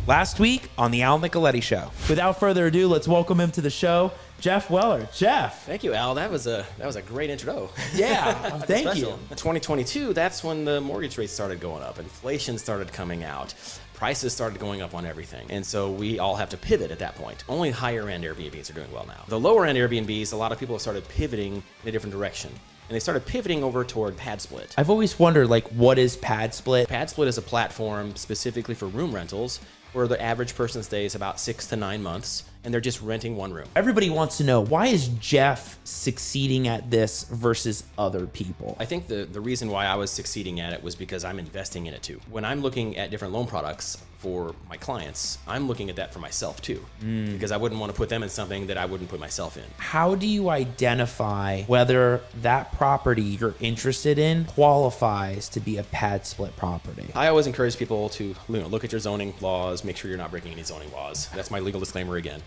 Last week on the Al Nicoletti Show. Without further ado, let's welcome him to the show, Jeff Weller. Jeff. Thank you, Al. That was a great intro. Yeah, thank you. 2022, that's when the mortgage rates started going up. Inflation started coming out. Prices started going up on everything. And so we all have to pivot at that point. Only higher end Airbnbs are doing well now. The lower end Airbnbs, a lot of people have started pivoting in a different direction. And they started pivoting over toward Pad Split. I've always wondered, what is Pad Split? Pad Split is a platform specifically for room rentals where the average person stays about 6 to 9 months and they're just renting one room. Everybody wants to know, why is Jeff succeeding at this versus other people? I think the reason why I was succeeding at it was because I'm investing in it too. When I'm looking at different loan products for my clients, I'm looking at that for myself too, because I wouldn't want to put them in something that I wouldn't put myself in. How do you identify whether that property you're interested in qualifies to be a Pad Split property? I always encourage people to look at your zoning laws, make sure you're not breaking any zoning laws. That's my legal disclaimer again.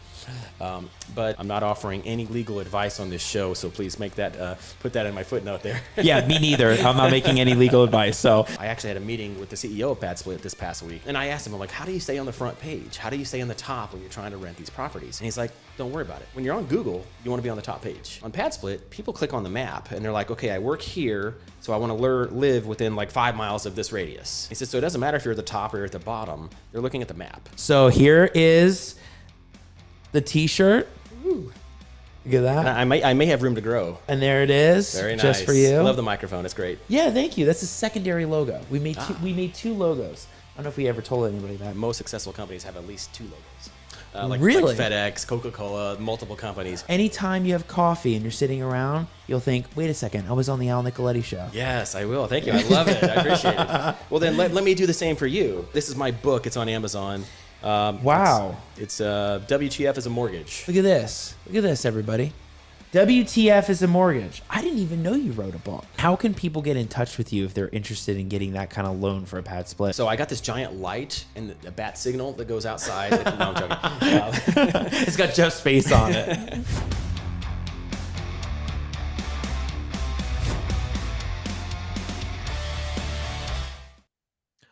But I'm not offering any legal advice on this show, so please make that put that in my footnote there. Yeah, me neither. I'm not making any legal advice. So I actually had a meeting with the CEO of Pad Split this past week, and I asked him, I'm like, how do you stay on the front page? How do you stay on the top when you're trying to rent these properties? And he's like, don't worry about it. When you're on Google, you want to be on the top page. On Pad Split, people click on the map and they're like, okay, I work here, so I want to live within like 5 miles of this radius. He said, so it doesn't matter if you're at the top or you're at the bottom. They're looking at the map. So here is the t-shirt. Ooh. Look at that. I may have room to grow. And there it is. Very nice. Just for you. I love the microphone. It's great. Yeah, thank you. That's a secondary logo. We made two logos. I don't know if we ever told anybody that. Most successful companies have at least 2 logos. Like FedEx, Coca-Cola, multiple companies. Anytime you have coffee and you're sitting around, you'll think, wait a second, I was on the Al Nicoletti Show. Yes, I will. Thank you. I love it. I appreciate it. Well, then let me do the same for you. This is my book. It's on Amazon. Wow. It's WTF is a Mortgage. Look at this. Look at this, everybody. WTF is a Mortgage. I didn't even know you wrote a book. How can people get in touch with you if they're interested in getting that kind of loan for a Pad Split? So I got this giant light and a bat signal that goes outside. No, I'm joking. It's got Jeff's face on it.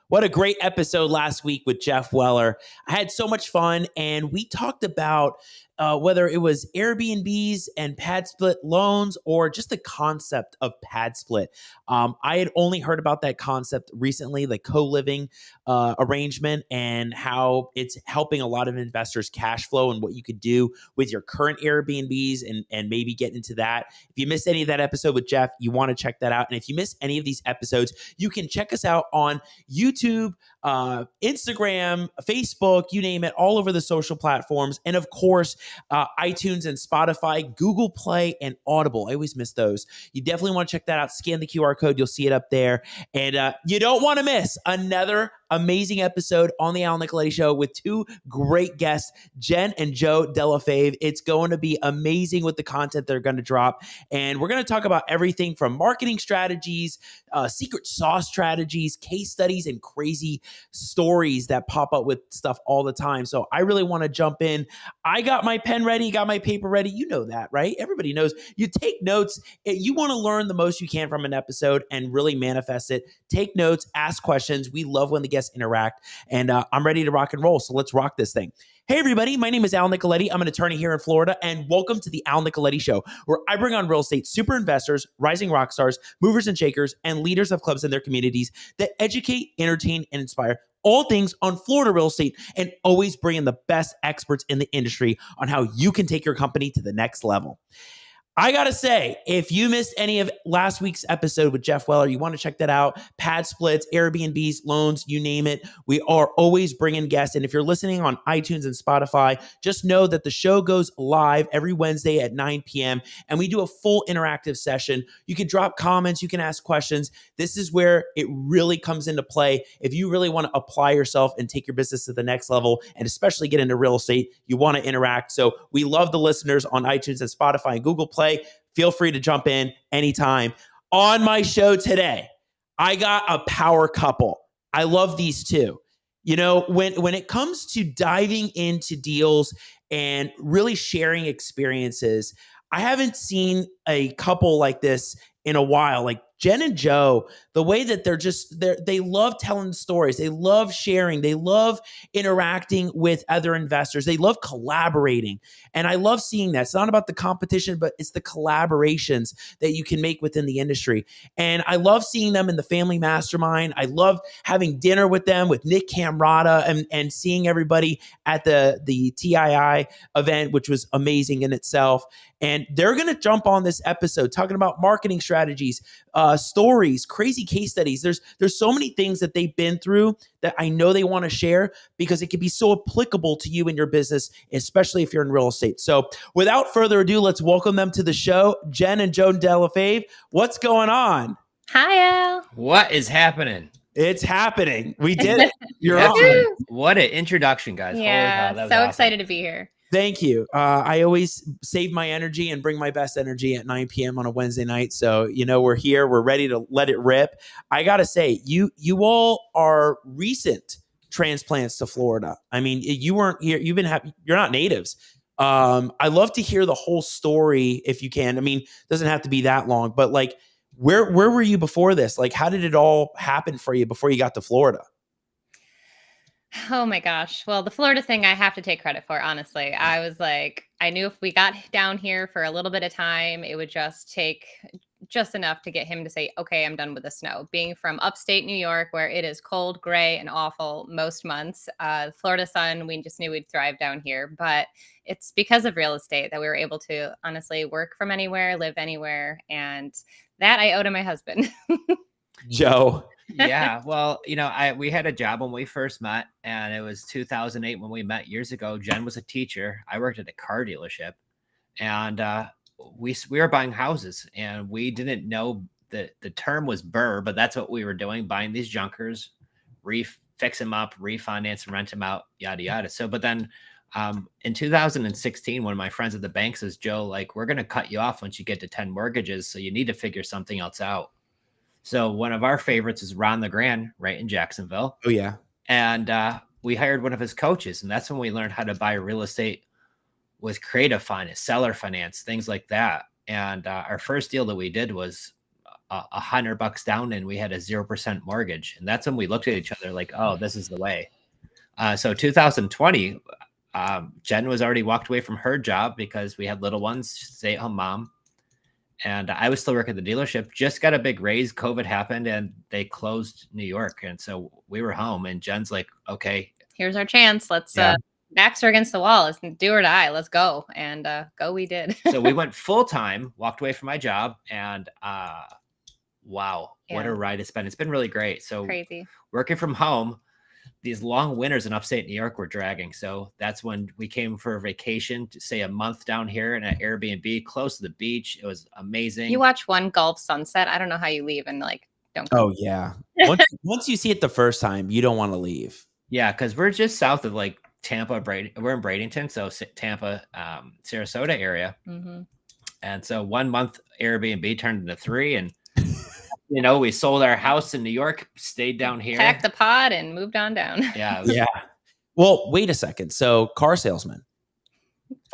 What a great episode last week with Jeff Weller. I had so much fun, and we talked about whether it was Airbnbs and Pad Split loans or just the concept of Pad Split. I had only heard about that concept recently, the co-living arrangement, and how it's helping a lot of investors cash flow and what you could do with your current Airbnbs and maybe get into that. If you missed any of that episode with Jeff, you want to check that out. And if you missed any of these episodes, you can check us out on YouTube, Instagram, Facebook, you name it, all over the social platforms. And of course, iTunes and Spotify, Google Play, and Audible. I always miss those. You definitely want to check that out. Scan the QR code. You'll see it up there. And you don't want to miss another amazing episode on the Al Nicoletti Show with 2 great guests, Jenn and Joe Delle Fave. It's going to be amazing with the content they're going to drop. And we're going to talk about everything from marketing strategies, secret sauce strategies, case studies, and crazy stories that pop up with stuff all the time. So I really want to jump in. I got my pen ready, got my paper ready. You know that, right? Everybody knows. You take notes. You want to learn the most you can from an episode and really manifest it. Take notes, ask questions. We love when the guests interact. And I'm ready to rock and roll. So let's rock this thing. Hey, everybody. My name is Al Nicoletti. I'm an attorney here in Florida, and welcome to the Al Nicoletti Show, where I bring on real estate super investors, rising rock stars, movers and shakers, and leaders of clubs in their communities that educate, entertain, and inspire all things on Florida real estate, and always bring in the best experts in the industry on how you can take your company to the next level. I got to say, if you missed any of last week's episode with Jeff Weller, you want to check that out. Pad Splits, Airbnbs, loans, you name it. We are always bringing guests. And if you're listening on iTunes and Spotify, just know that the show goes live every Wednesday at 9 p.m. And we do a full interactive session. You can drop comments. You can ask questions. This is where it really comes into play. If you really want to apply yourself and take your business to the next level, and especially get into real estate, you want to interact. So we love the listeners on iTunes and Spotify and Google Play. Feel free to jump in anytime. On my show today, I got a power couple. I love these two. You know, when it comes to diving into deals and really sharing experiences, I haven't seen a couple like this in a while. Like Jenn and Joe, the way that they love telling stories. They love sharing. They love interacting with other investors. They love collaborating. And I love seeing that. It's not about the competition, but it's the collaborations that you can make within the industry. And I love seeing them in the family mastermind. I love having dinner with them, with Nick Camrata, and seeing everybody at the TII event, which was amazing in itself. And they're going to jump on this episode talking about marketing strategies, stories, crazy case studies. There's so many things that they've been through that I know they want to share because it can be so applicable to you in your business, especially if you're in real estate. So without further ado, let's welcome them to the show. Jenn and Joe Delle Fave, what's going on? Hi, Al. What is happening? It's happening. We did it. You're That's on. What an introduction, guys. Yeah, Holy cow, that was so awesome. excited to be here. Thank you. I always save my energy and bring my best energy at 9 p.m. on a Wednesday night. So, we're here. We're ready to let it rip. I got to say, you all are recent transplants to Florida. I mean, you weren't here. You're not natives. I love to hear the whole story if you can. I mean, it doesn't have to be that long, but like, where were you before this? Like, how did it all happen for you before you got to Florida? Oh my gosh. Well, the Florida thing I have to take credit for, honestly. I was like, I knew if we got down here for a little bit of time, it would just take just enough to get him to say, okay, I'm done with the snow. Being from upstate New York, where it is cold, gray, and awful most months, Florida sun, we just knew we'd thrive down here. But it's because of real estate that we were able to honestly work from anywhere, live anywhere. And that I owe to my husband. Joe. Yeah, well, we had a job when we first met, and it was 2008 when we met years ago. Jenn was a teacher. I worked at a car dealership, and we were buying houses, and we didn't know that the term was BRRRR, but that's what we were doing, buying these junkers, fix them up, refinance, rent them out, yada, yada. So, but then in 2016, one of my friends at the bank says, Joe, like, we're going to cut you off once you get to 10 mortgages, so you need to figure something else out. So one of our favorites is Ron LeGrand, right in Jacksonville. Oh, yeah. And we hired one of his coaches, and that's when we learned how to buy real estate with creative finance, seller finance, things like that. And our first deal that we did was $100 down, and we had a 0% mortgage. And that's when we looked at each other like, oh, this is the way. So 2020, Jenn was already walked away from her job because we had little ones, stay-at-home mom. And I was still working at the dealership, just got a big raise. COVID happened and they closed New York. And so we were home, and Jenn's like, okay, here's our chance. Let's backs are against the wall. Let's do or die. Let's go. And go we did. So we went full time, walked away from my job, and wow, what a ride it's been. It's been really great. So crazy. Working from home, these long winters in upstate New York were dragging. So that's when we came for a vacation to stay a month down here in an Airbnb close to the beach. It was amazing. You watch one Gulf sunset. I don't know how you leave and like don't go. Oh, yeah. Once you see it the first time, you don't want to leave. Yeah, because we're just south of like Tampa. We're in Bradenton, so Tampa, Sarasota area. Mm-hmm. And so 1 month Airbnb turned into 3, and we sold our house in New York, stayed down here, packed the pod, and moved on down. Yeah. Yeah. Well, wait a second. So car salesman,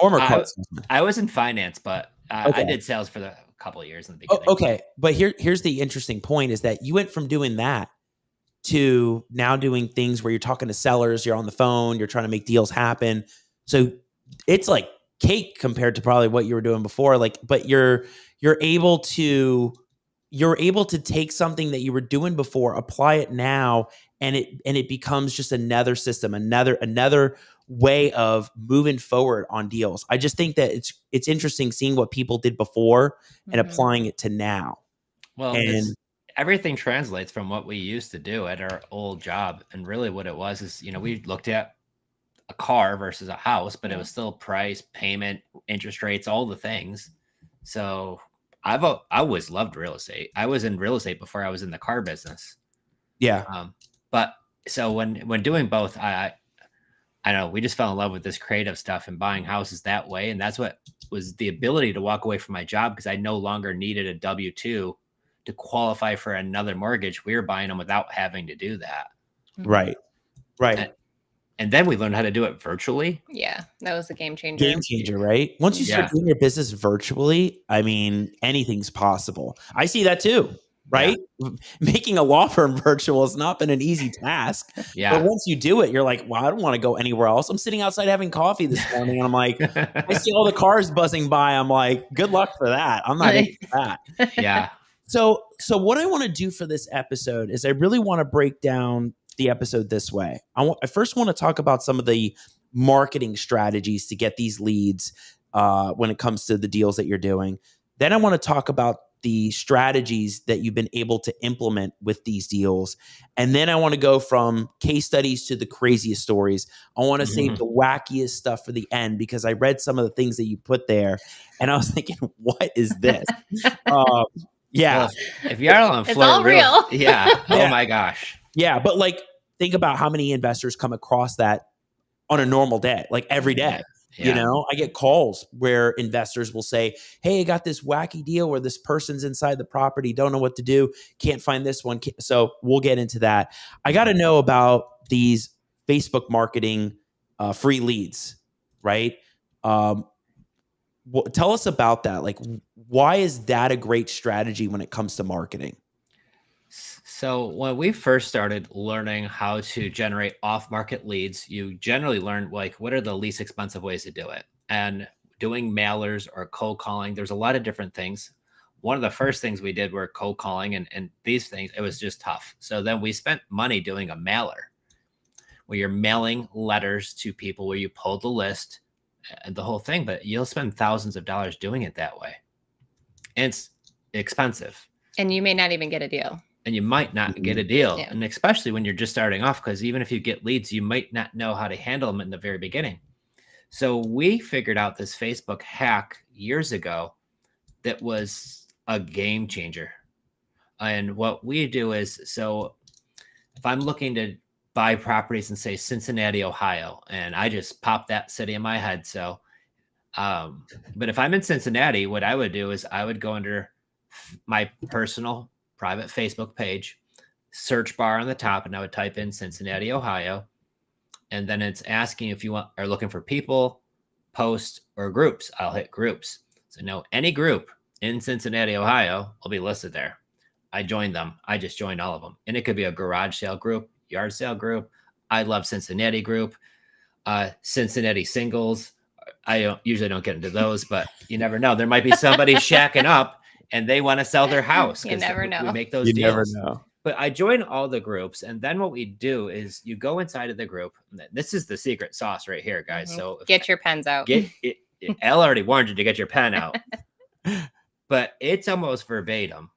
former car salesman. I was in finance, but Okay. I did sales for a couple of years in the beginning. Okay. But here's the interesting point is that you went from doing that to now doing things where you're talking to sellers, you're on the phone, you're trying to make deals happen. So it's like cake compared to probably what you were doing before. Like, but you're able to take something that you were doing before, apply it now, and it becomes just another system, another way of moving forward on deals. I just think that it's interesting seeing what people did before and applying it to now. Well, everything translates from what we used to do at our old job. And really what it was is, we looked at a car versus a house, but it was still price, payment, interest rates, all the things. So I always loved real estate. I was in real estate before I was in the car business. Yeah. But so when doing both, I don't know, we just fell in love with this creative stuff and buying houses that way. And that's what was the ability to walk away from my job, because I no longer needed a W-2 to qualify for another mortgage. We were buying them without having to do that. Right. And then we learned how to do it virtually. Yeah, that was a game changer. Game changer, right? Once you start doing your business virtually, I mean, anything's possible. I see that too. right? Making a law firm virtual has not been an easy task. Yeah. But once you do it, you're like, well, I don't want to go anywhere else. I'm sitting outside having coffee this morning, and I'm like, I see all the cars buzzing by. I'm like, good luck for that. I'm not into that. Yeah. So what I want to do for this episode is I really want to break down the episode this way. I first want to talk about some of the marketing strategies to get these leads when it comes to the deals that you're doing. Then I want to talk about the strategies that you've been able to implement with these deals. And then I want to go from case studies to the craziest stories. I want to save the wackiest stuff for the end because I read some of the things that you put there and I was thinking, what is this? Yeah. Well, if you're on It's all real. Yeah. Oh my gosh. Yeah. But like, think about how many investors come across that on a normal day, like every day. Yeah. You know, I get calls where investors will say, hey, I got this wacky deal where this person's inside the property, don't know what to do, can't find this one. So we'll get into that. I got to know about these Facebook marketing free leads, right? Tell us about that. Like, why is that a great strategy when it comes to marketing? So when we first started learning how to generate off-market leads, you generally learn like what are the least expensive ways to do it. And doing mailers or cold calling, there's a lot of different things. One of the first things we did were cold calling and these things, it was just tough. So then we spent money doing a mailer where you're mailing letters to people where you pull the list and the whole thing, but you'll spend thousands of dollars doing it that way. And it's expensive. And you may not even get a deal. And you might not get a deal. Yeah. And especially when you're just starting off, because even if you get leads, you might not know how to handle them in the very beginning. So we figured out this Facebook hack years ago that was a game changer. And what we do is, so if I'm looking to buy properties in, say, Cincinnati, Ohio, and I just pop that city in my head. So, but if I'm in Cincinnati, what I would do is I would go under my personal private Facebook page, search bar on the top, and I would type in Cincinnati, Ohio. And then it's asking if you are looking for people, posts, or groups. I'll hit groups. So no, any group in Cincinnati, Ohio will be listed there. I joined them. I just joined all of them. And it could be a garage sale group, yard sale group. I love Cincinnati group, Cincinnati singles. I usually don't get into those, but you never know. There might be somebody shacking up and they want to sell their house. You never know. We make those You deals. never know. But I join all the groups. And then what we do is you go inside of the group. This is the secret sauce right here, guys. Mhm. So Get your pens out. Elle already warned you to get your pen out. But it's almost verbatim.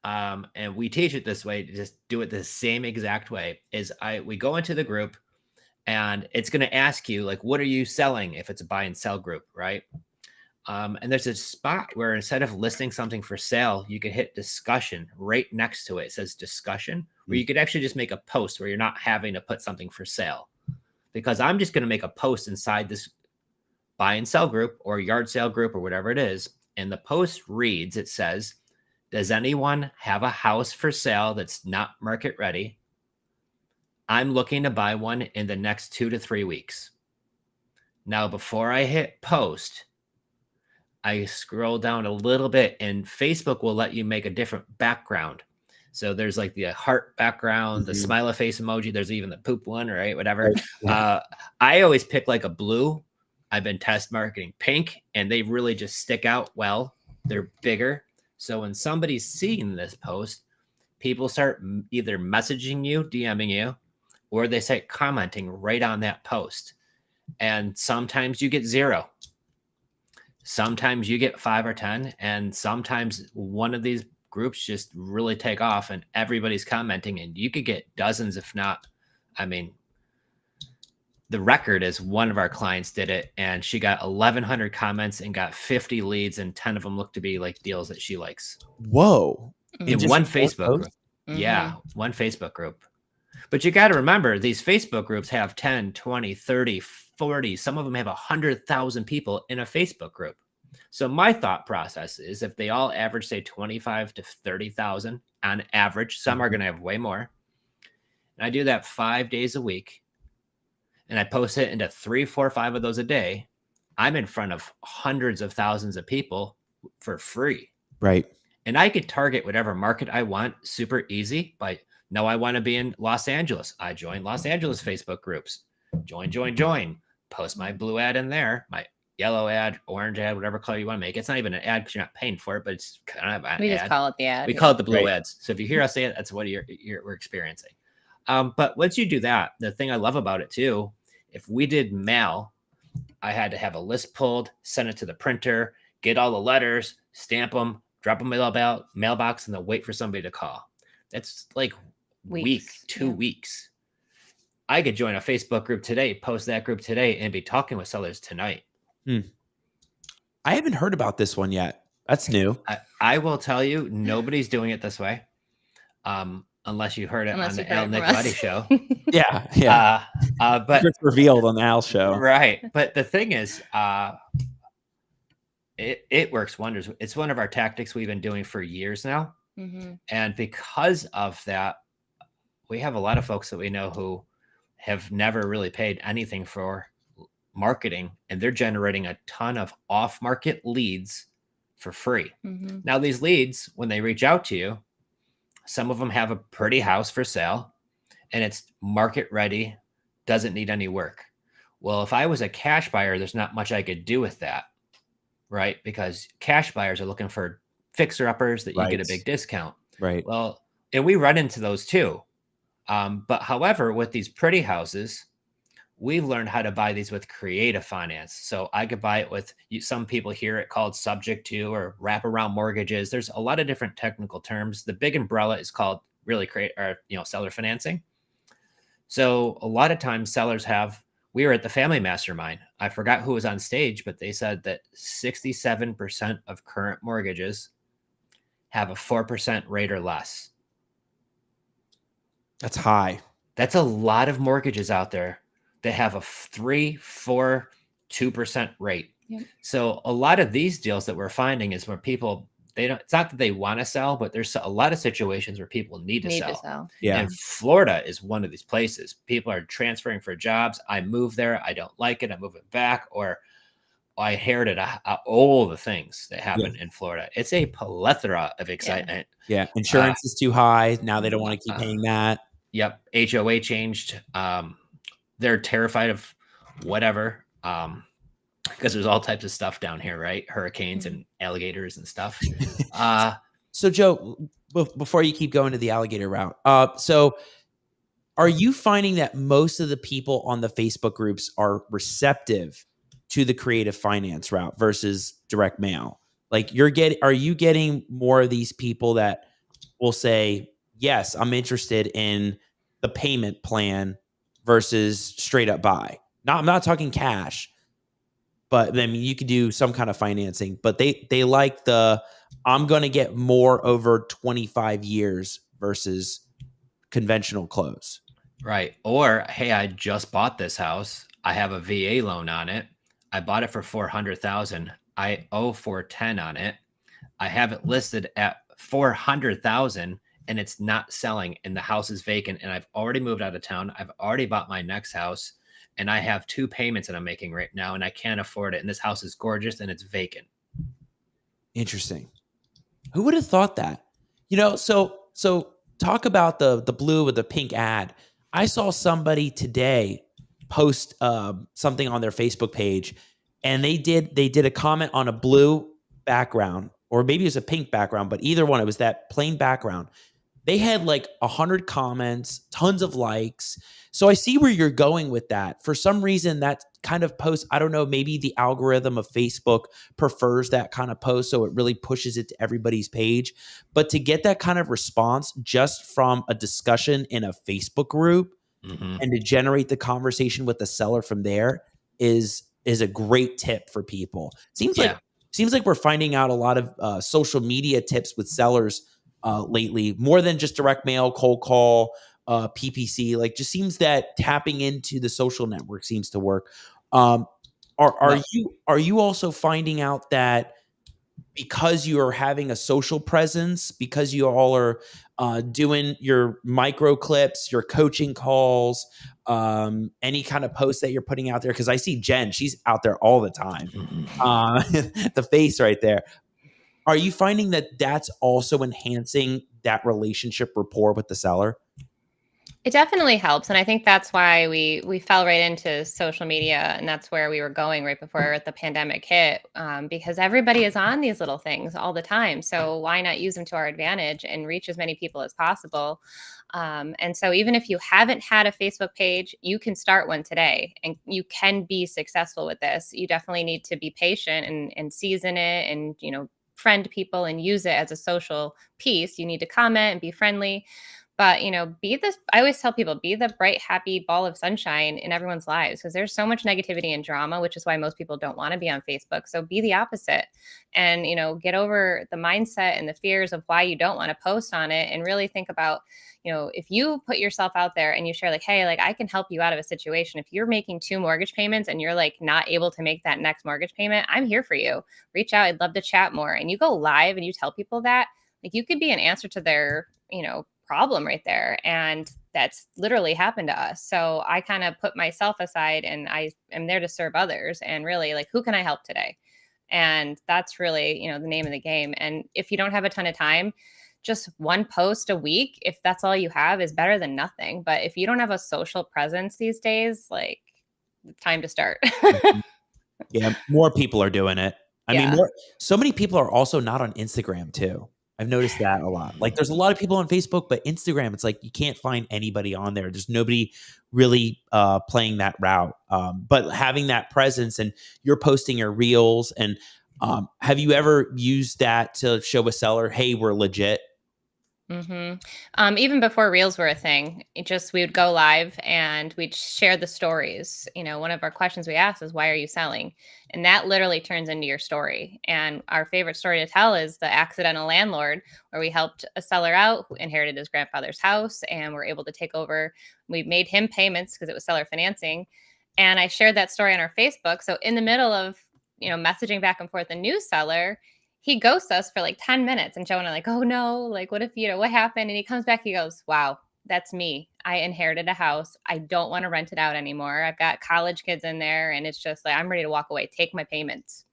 And we teach it this way, to just do it the same exact way. We go into the group and it's going to ask you, like, what are you selling if it's a buy and sell group, right? And there's a spot where instead of listing something for sale, you can hit discussion right next to it. It says discussion, where you could actually just make a post where you're not having to put something for sale. Because I'm just going to make a post inside this buy and sell group or yard sale group or whatever it is. And the post reads, it says, does anyone have a house for sale that's not market ready? I'm looking to buy one in the next 2 to 3 weeks. Now, before I hit post, I scroll down a little bit and Facebook will let you make a different background. So there's like the heart background, the smiley face emoji. There's even the poop one, right? Whatever. I always pick like a blue. I've been test marketing pink and they really just stick out well. They're bigger. So when somebody's seeing this post, people start either messaging you, DMing you, or they start commenting right on that post. And sometimes you get 0. Sometimes you get 5 or 10. And sometimes one of these groups just really take off and everybody's commenting and you could get dozens, if not, I mean, the record is one of our clients did it and she got 1,100 comments and got 50 leads and 10 of them look to be like deals that she likes. Whoa. In one Facebook group. Yeah, one Facebook group. But you got to remember, these Facebook groups have 10, 20, 30, 40. Some of them have 100,000 people in a Facebook group. So my thought process is if they all average, say, 25 to 30,000 on average, some are going to have way more. And I do that 5 days a week. And I post it into 3, 4, 5 of those a day, I'm in front of hundreds of thousands of people for free. Right. And I could target whatever market I want super easy by, no, I want to be in Los Angeles. I join Los Angeles Facebook groups. Join. Post my blue ad in there, my yellow ad, orange ad, whatever color you want to make. It's not even an ad because you're not paying for it, but it's kind of an We ad. just call it the ad. We call it the blue ads. So if you hear us say it, that's what we're experiencing. But once you do that, the thing I love about it too, if we did mail, I had to have a list pulled, send it to the printer, get all the letters, stamp them, drop them in the mailbox, and then wait for somebody to call. That's like Weeks. 2 weeks. I could join a Facebook group today, post that group today, and be talking with sellers tonight. I haven't heard about this one yet. That's new. I will tell you, nobody's doing it this way, unless you heard it on the El Nicoletti show. Yeah. But it's revealed on the Al show, right? But the thing is, it works wonders. It's one of our tactics we've been doing for years now, and because of that, we have a lot of folks that we know who have never really paid anything for marketing, and they're generating a ton of off-market leads for free. Now, these leads, when they reach out to you, some of them have a pretty house for sale and it's market ready, doesn't need any work. Well, if I was a cash buyer, there's not much I could do with that, right? Because cash buyers are looking for fixer-uppers that you get a big discount. Right. Well, and we run into those too. But however, with these pretty houses, we've learned how to buy these with creative finance. So I could buy it with, some people hear it called subject to or wraparound mortgages. There's a lot of different technical terms. The big umbrella is called seller financing. So a lot of times sellers we were at the family mastermind. I forgot who was on stage, but they said that 67% of current mortgages have a 4% rate or less. That's high. That's a lot of mortgages out there that have a 3, 4, 2% rate. Yep. So a lot of these deals that we're finding is where people, it's not that they want to sell, but there's a lot of situations where people need to sell. Yeah. And Florida is one of these places. People are transferring for jobs. I moved there. I don't like it. I'm moving back. Or I inherited all the things that happen in Florida. It's a plethora of excitement. Yeah. Insurance is too high. Now they don't want to keep paying that. Yep. HOA changed. They're terrified of whatever, because there's all types of stuff down here, right? Hurricanes and alligators and stuff. So Joe, before you keep going to the alligator route, so are you finding that most of the people on the Facebook groups are receptive to the creative finance route versus direct mail? Like are you getting more of these people that will say, yes, I'm interested in the payment plan versus straight up buy? I'm not talking cash, but I mean, you could do some kind of financing, but they like I'm going to get more over 25 years versus conventional close. Right. Or, hey, I just bought this house. I have a VA loan on it. I bought it for $400,000. I owe $410 on it. I have it listed at $400,000 and it's not selling and the house is vacant and I've already moved out of town. I've already bought my next house and I have 2 payments that I'm making right now and I can't afford it. And this house is gorgeous and it's vacant. Interesting. Who would have thought that? So talk about the blue with the pink ad. I saw somebody today post something on their Facebook page and they did a comment on a blue background, or maybe it was a pink background, but either one, it was that plain background. They had like 100 comments, tons of likes. So I see where you're going with that. For some reason, that kind of post, I don't know, maybe the algorithm of Facebook prefers that kind of post, so it really pushes it to everybody's page. But to get that kind of response just from a discussion in a Facebook group and to generate the conversation with the seller from there is a great tip for people. Seems like we're finding out a lot of social media tips with sellers lately, more than just direct mail, cold call, PPC. Like, just seems that tapping into the social network seems to work. Are you also finding out that because you are having a social presence, because you all are doing your micro clips, your coaching calls, any kind of posts that you're putting out there? Because I see Jenn, she's out there all the time. The face right there. Are you finding that that's also enhancing that relationship rapport with the seller? It definitely helps, and I think that's why we fell right into social media, and that's where we were going right before the pandemic hit, because everybody is on these little things all the time. So why not use them to our advantage and reach as many people as possible? And so even if you haven't had a Facebook page, you can start one today, and you can be successful with this. You definitely need to be patient and season it, and friend people and use it as a social piece. You need to comment and be friendly. But, be this, I always tell people, be the bright, happy ball of sunshine in everyone's lives, because there's so much negativity and drama, which is why most people don't want to be on Facebook. So be the opposite and, get over the mindset and the fears of why you don't want to post on it, and really think about, if you put yourself out there and you share like, hey, like I can help you out of a situation. If you're making 2 mortgage payments and you're like not able to make that next mortgage payment, I'm here for you. Reach out. I'd love to chat more. And you go live and you tell people that, like, you could be an answer to their, problem right there. And that's literally happened to us. So I kind of put myself aside, and I am there to serve others, and really, like, who can I help today? And that's really, the name of the game. And if you don't have a ton of time, just one post a week, if that's all you have, is better than nothing. But if you don't have a social presence these days, like, time to start. Yeah, more people are doing it. I mean, so many people are also not on Instagram too. I've noticed that a lot. Like, there's a lot of people on Facebook, but Instagram, it's like you can't find anybody on there. There's nobody really playing that route. But having that presence, and you're posting your reels, and have you ever used that to show a seller, hey, we're legit? Even before reels were a thing, we would go live and we'd share the stories. One of our questions we asked is, why are you selling? And that literally turns into your story. And our favorite story to tell is the accidental landlord, where we helped a seller out who inherited his grandfather's house and were able to take over. We made him payments because it was seller financing. And I shared that story on our Facebook. So in the middle of, messaging back and forth, a new seller, he ghosts us for like 10 minutes, and Joe and I are like, oh no, like, what if, what happened? And he comes back, he goes, wow, that's me. I inherited a house. I don't want to rent it out anymore. I've got college kids in there, and it's just like, I'm ready to walk away, take my payments.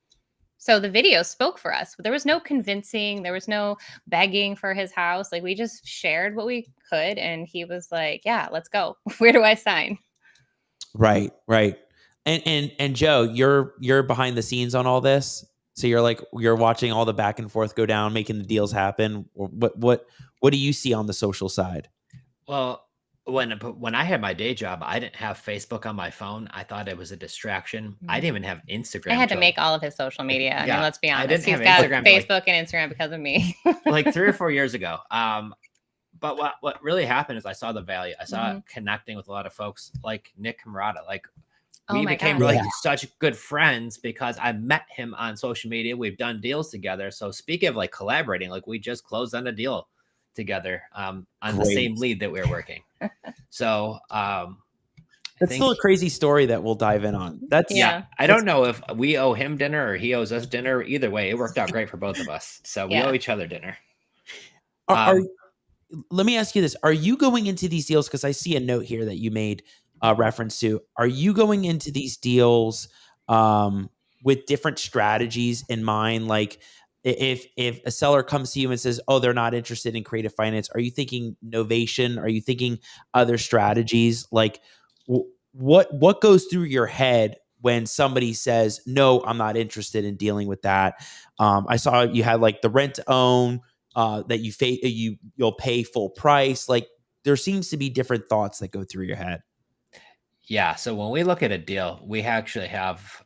So the video spoke for us. There was no convincing. There was no begging for his house. Like, we just shared what we could. And he was like, yeah, let's go. Where do I sign? Right. And Joe, you're behind the scenes on all this. So you're watching all the back and forth go down, making the deals happen. What do you see on the social side? Well, when I had my day job, I didn't have Facebook on my phone. I thought it was a distraction. I didn't even have Instagram. I had to make all of his social media. I mean, let's be honest. He's got Facebook and Instagram because of me. like 3 or 4 years ago. But what really happened is I saw the value. I saw connecting with a lot of folks like Nick Camarada. Like, we became really such good friends because I met him on social media. We've done deals together. So speaking of like collaborating, like, we just closed on a deal together on the same lead that we were working. So that's still a crazy story that we'll dive in on. I don't know if we owe him dinner or he owes us dinner. Either way, it worked out great for both of us. So we owe each other dinner. Let me ask you this. Are you going into these deals? Because I see a note here that you made reference to. Are you going into these deals with different strategies in mind? Like, if a seller comes to you and says, oh, they're not interested in creative finance, are you thinking novation? Are you thinking other strategies? Like, what goes through your head when somebody says, no, I'm not interested in dealing with that? I saw you had like the rent to own, that you'll pay full price. Like, there seems to be different thoughts that go through your head. Yeah. So when we look at a deal, we actually have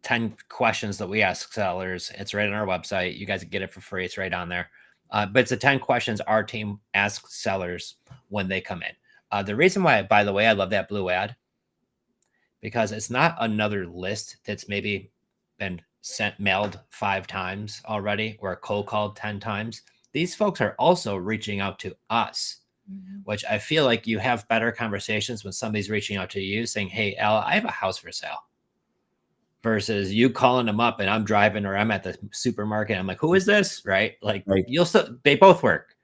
10 questions that we ask sellers. It's right on our website. You guys get it for free. It's right on there. But it's the 10 questions our team asks sellers when they come in. The reason why, by the way, I love that blue ad, because it's not another list that's maybe been mailed 5 times already or cold called 10 times. These folks are also reaching out to us, which I feel like you have better conversations when somebody's reaching out to you saying, hey, Al, I have a house for sale, versus you calling them up and I'm driving or I'm at the supermarket. I'm like, who is this? Right. Like, they both work.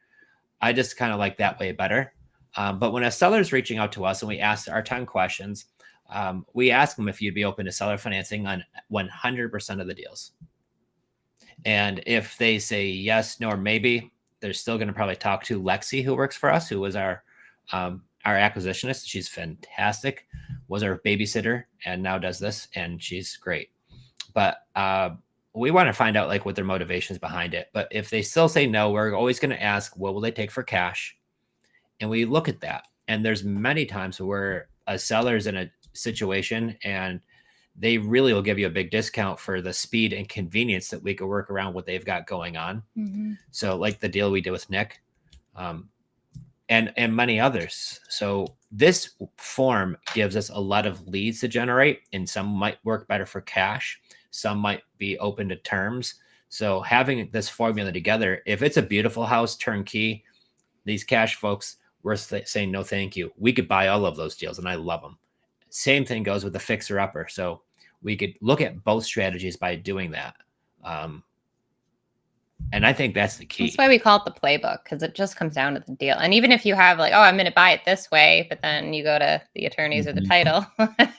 I just kind of like that way better. But when a seller's reaching out to us and we ask our 10 questions, we ask them if you'd be open to seller financing on 100% of the deals. And if they say yes, no, or maybe, they're still going to probably talk to Lexi, who works for us, who was our acquisitionist. She's fantastic, was our babysitter, and now does this, and she's great. But we want to find out like what their motivations behind it. But if they still say no, we're always going to ask, what will they take for cash? And we look at that. And there's many times where a seller's in a situation and they really will give you a big discount for the speed and convenience that we could work around what they've got going on. So like the deal we did with Nick, and many others. So this form gives us a lot of leads to generate, and some might work better for cash. Some might be open to terms. So having this formula together, if it's a beautiful house, turnkey, these cash folks, we're saying no thank you. We could buy all of those deals, and I love them. Same thing goes with the fixer upper. So we could look at both strategies by doing that. And I think that's the key. That's why we call it the playbook, because it just comes down to the deal. And even if you have like, oh, I'm going to buy it this way, but then you go to the attorneys or the title,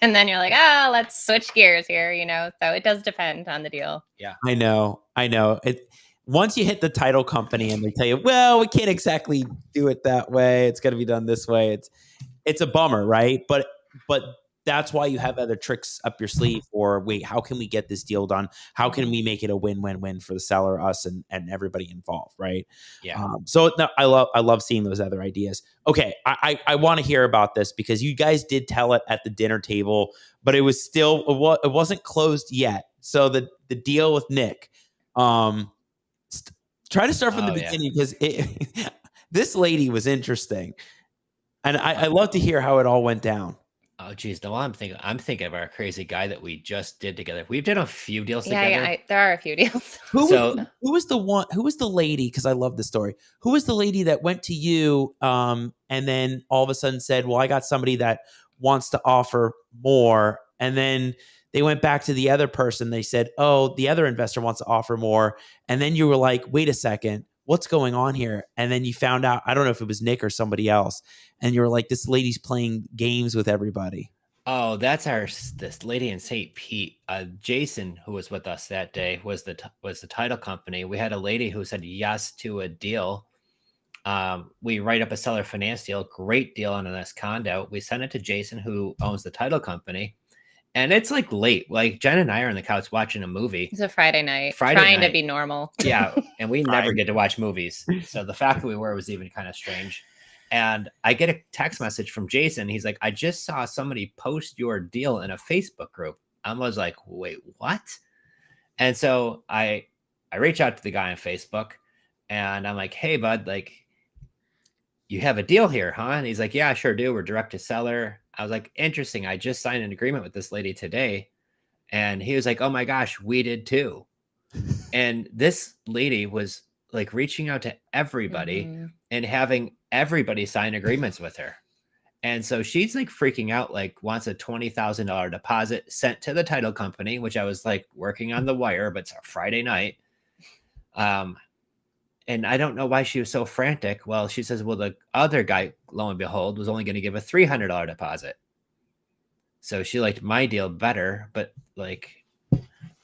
and then you're like, oh, let's switch gears here, you know? So it does depend on the deal. Yeah, I know. Once you hit the title company and they tell you, well, we can't exactly do it that way, it's got to be done this way, it's a bummer, right? But that's why you have other tricks up your sleeve. Or wait, how can we get this deal done? How can we make it a win-win-win for the seller, us, and everybody involved, right? Yeah. So no, I love seeing those other ideas. Okay, I want to hear about this, because you guys did tell it at the dinner table, but it was still, it wasn't closed yet. So the deal with Nick, try to start from the beginning, because this lady was interesting, and I love to hear how it all went down. Oh, geez. No, I'm thinking of our crazy guy that we just did together. We've done a few deals together. Yeah, there are a few deals. Who was the lady? Because I love the story. Who was the lady that went to you, and then all of a sudden said, well, I got somebody that wants to offer more. And then they went back to the other person. They said, oh, the other investor wants to offer more. And then you were like, wait a second, what's going on here? And then you found out, I don't know if it was Nick or somebody else, and you were like, this lady's playing games with everybody. Oh, that's this lady in St. Pete. Jason, who was with us that day, was the title company. We had a lady who said yes to a deal. We write up a seller finance deal, great deal on this condo. We send it to Jason, who owns the title company. And it's like late. Like Jen and I are on the couch watching a movie. It's a Friday night. Trying to be normal. Yeah. And we never get to watch movies. So the fact that we were was even kind of strange. And I get a text message from Jason. He's like, I just saw somebody post your deal in a Facebook group. I was like, wait, what? And so I reach out to the guy on Facebook, and I'm like, hey, bud, like, you have a deal here, huh? And he's like, yeah, I sure do. We're direct to seller. I was like, interesting. I just signed an agreement with this lady today. And he was like, oh my gosh, we did too. And this lady was like reaching out to everybody and having everybody sign agreements with her. And so she's like freaking out, like wants a $20,000 deposit sent to the title company, which I was like working on the wire, but it's a Friday night. And I don't know why she was so frantic. Well, she says, well, the other guy, lo and behold, was only going to give a $300 deposit. So she liked my deal better, but like,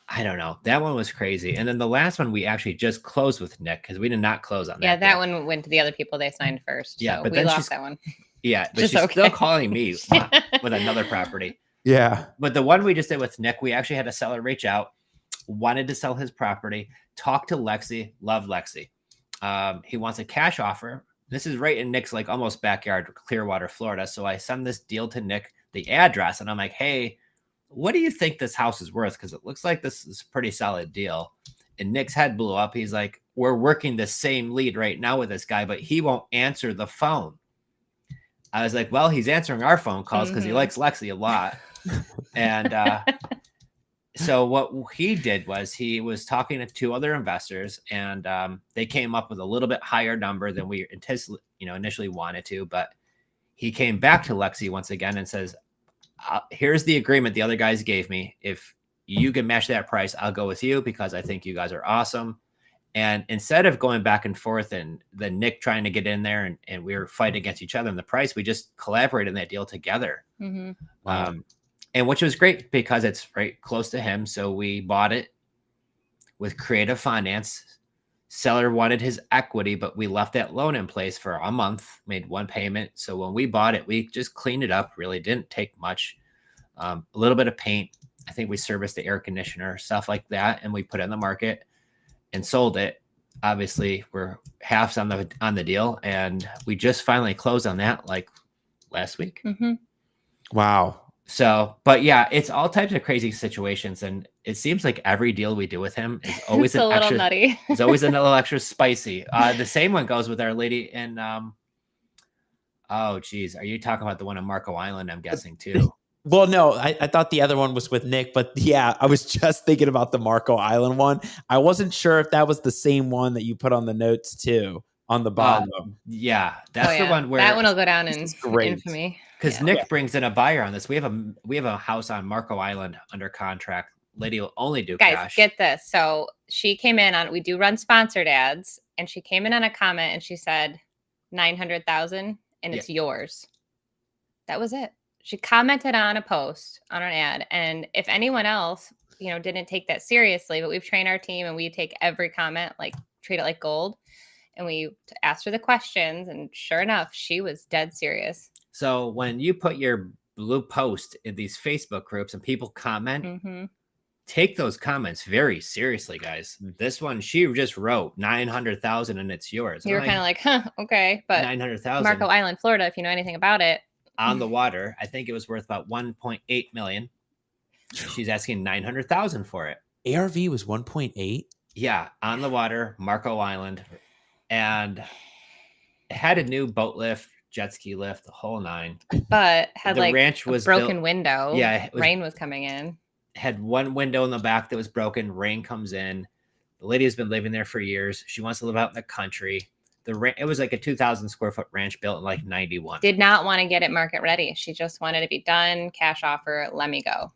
I don't know. That one was crazy. And then the last one, we actually just closed with Nick, because we did not close on that. Yeah, that one went to the other people they signed first. Yeah, so but we then lost that one. Yeah, but she's still calling me with another property. Yeah. But the one we just did with Nick, we actually had a seller reach out, wanted to sell his property, talk to Lexi, love Lexi. He wants a cash offer. This is right in Nick's like almost backyard, Clearwater, Florida. So I send this deal to Nick, the address, and I'm like, hey, what do you think this house is worth? Because it looks like this is a pretty solid deal. And Nick's head blew up. He's like, we're working the same lead right now with this guy, but he won't answer the phone. I was like, well, he's answering our phone calls because he likes Lexi a lot. And so what he did was he was talking to two other investors, and they came up with a little bit higher number than we initially wanted to. But he came back to Lexi once again and says, here's the agreement the other guys gave me. If you can match that price, I'll go with you because I think you guys are awesome. And instead of going back and forth and then Nick trying to get in there and we were fighting against each other in the price, we just collaborated in that deal together. And which was great because it's right close to him. So we bought it. with creative finance. Seller wanted his equity, but we left that loan in place for a month, made one payment. So when we bought it, we just cleaned it up. Really didn't take much. A little bit of paint. I think we serviced the air conditioner, stuff like that. And we put it in the market and sold it. Obviously, we're halves on the deal. And we just finally closed on that like last week. Mm-hmm. Wow. So, but yeah, it's all types of crazy situations, and it seems like every deal we do with him is always It's a little extra nutty. It's always a little extra spicy. The same one goes with our lady in oh geez, are you talking about the one on Marco Island? I'm guessing too. Well, no, I thought the other one was with Nick, but yeah, I was just thinking about the Marco Island one. I wasn't sure if that was the same one that you put on the notes too, on the bottom. Yeah, that's the one where that one will go down in great. infamy. Because Nick brings in a buyer on this. We have a house on Marco Island under contract. Lady will only do Guys, cash. get this. So she came in on, we do run sponsored ads, and she came in on a comment and she said 900,000 and it's yours. That was it. She commented on a post on an ad, and if anyone else, didn't take that seriously, but we've trained our team and we take every comment, like treat it like gold, and we asked her the questions, and sure enough, she was dead serious. So when you put your blue post in these Facebook groups and people comment, take those comments very seriously, guys. This one, she just wrote 900,000 and it's yours. You were kind of like, huh, okay, but 900,000. Marco Island, Florida, if you know anything about it, on the water, I think it was worth about 1.8 million. She's asking 900,000 for it. ARV was 1.8. Yeah, on the water, Marco Island, and it had a new boat lift, jet ski lift, the whole nine. But had the like ranch was a broken built, window. Yeah, rain was coming in. Had one window in the back that was broken. Rain comes in. The lady has been living there for years. She wants to live out in the country. It was like a 2,000 square foot ranch built in like 91. Did not want to get it market ready. She just wanted to be done. Cash offer. Let me go.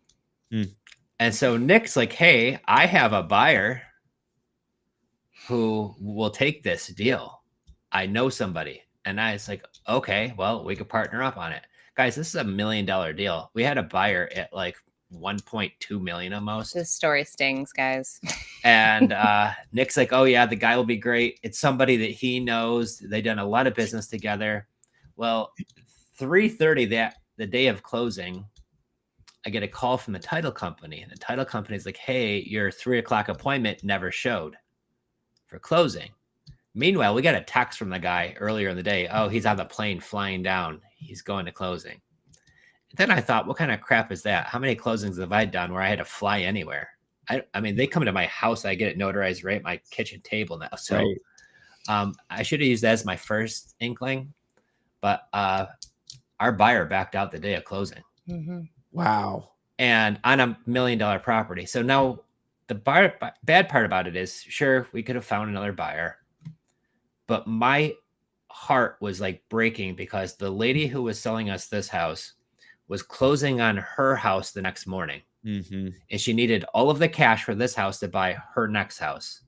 And so Nick's like, hey, I have a buyer who will take this deal. I know somebody. And I was like, okay, well, we could partner up on it. Guys, this is $1 million deal. We had a buyer at like 1.2 million almost. This story stings, guys. And Nick's like, oh yeah, the guy will be great. It's somebody that he knows. They've done a lot of business together. Well, 3:30 the day of closing, I get a call from the title company. And the title company is like, hey, your 3:00 appointment never showed for closing. Meanwhile, we got a text from the guy earlier in the day. Oh, he's on the plane flying down. He's going to closing. Then I thought, what kind of crap is that? How many closings have I done where I had to fly anywhere? I mean, they come to my house. I get it notarized right at my kitchen table now. So I should have used that as my first inkling. But our buyer backed out the day of closing. Wow. And on $1 million property. So now the bad part about it is, sure, we could have found another buyer. But my heart was like breaking because the lady who was selling us this house was closing on her house the next morning. And she needed all of the cash for this house to buy her next house.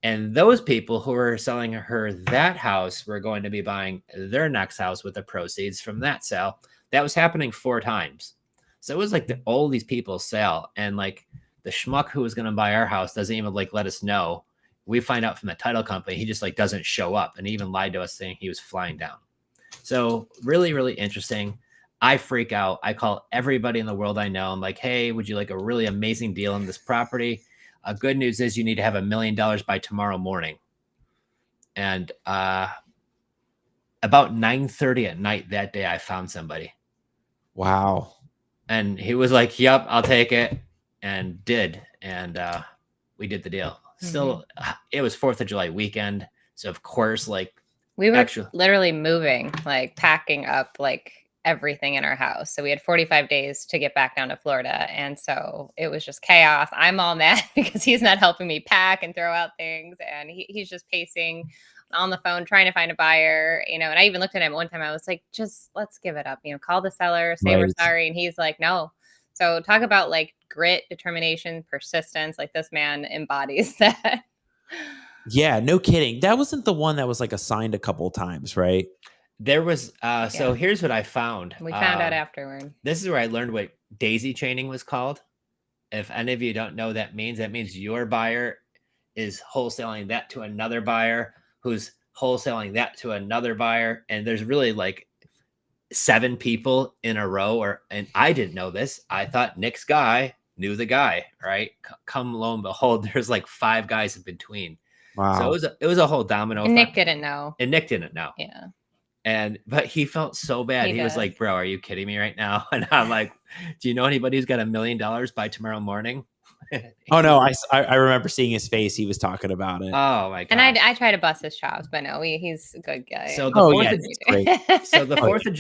And those people who were selling her that house were going to be buying their next house with the proceeds from that sale. That was happening 4 times. So it was like all these people sell. And like the schmuck who was going to buy our house doesn't even like let us know. We find out from the title company, he just like doesn't show up, and he even lied to us saying he was flying down. So really, really interesting. I freak out. I call everybody in the world I know. I'm like, hey, would you like a really amazing deal on this property? Good news is you need to have $1 million by tomorrow morning. And about 9:30 at night that day, I found somebody. Wow. And he was like, yep, I'll take it. And did. And we did the deal. Still, it was 4th of July weekend. So, of course, like, we were literally moving, like packing up like everything in our house. So we had 45 days to get back down to Florida. And so it was just chaos. I'm all mad because he's not helping me pack and throw out things. And he's just pacing on the phone, trying to find a buyer, and I even looked at him one time. I was like, just let's give it up, call the seller, say we're sorry. And he's like, no. So talk about like grit, determination, persistence. Like this man embodies that. Yeah, no kidding. That wasn't the one that was like assigned a couple of times, right? There was, so here's what I found. We found out afterward. This is where I learned what daisy chaining was called. If any of you don't know what that means your buyer is wholesaling that to another buyer who's wholesaling that to another buyer. And there's really like 7 people in a row, and I didn't know this. I thought Nick's guy knew the guy, right? Come lo and behold, there's like 5 guys in between. Wow. So it was a whole domino. And Nick didn't know. And Nick didn't know. Yeah. But he felt so bad. He was like, bro, are you kidding me right now? And I'm like, do you know anybody who's got $1 million by tomorrow morning? Oh no, I remember seeing his face. He was talking about it. Oh my god! And I try to bust his chops, but no, he's a good guy. So the 4th of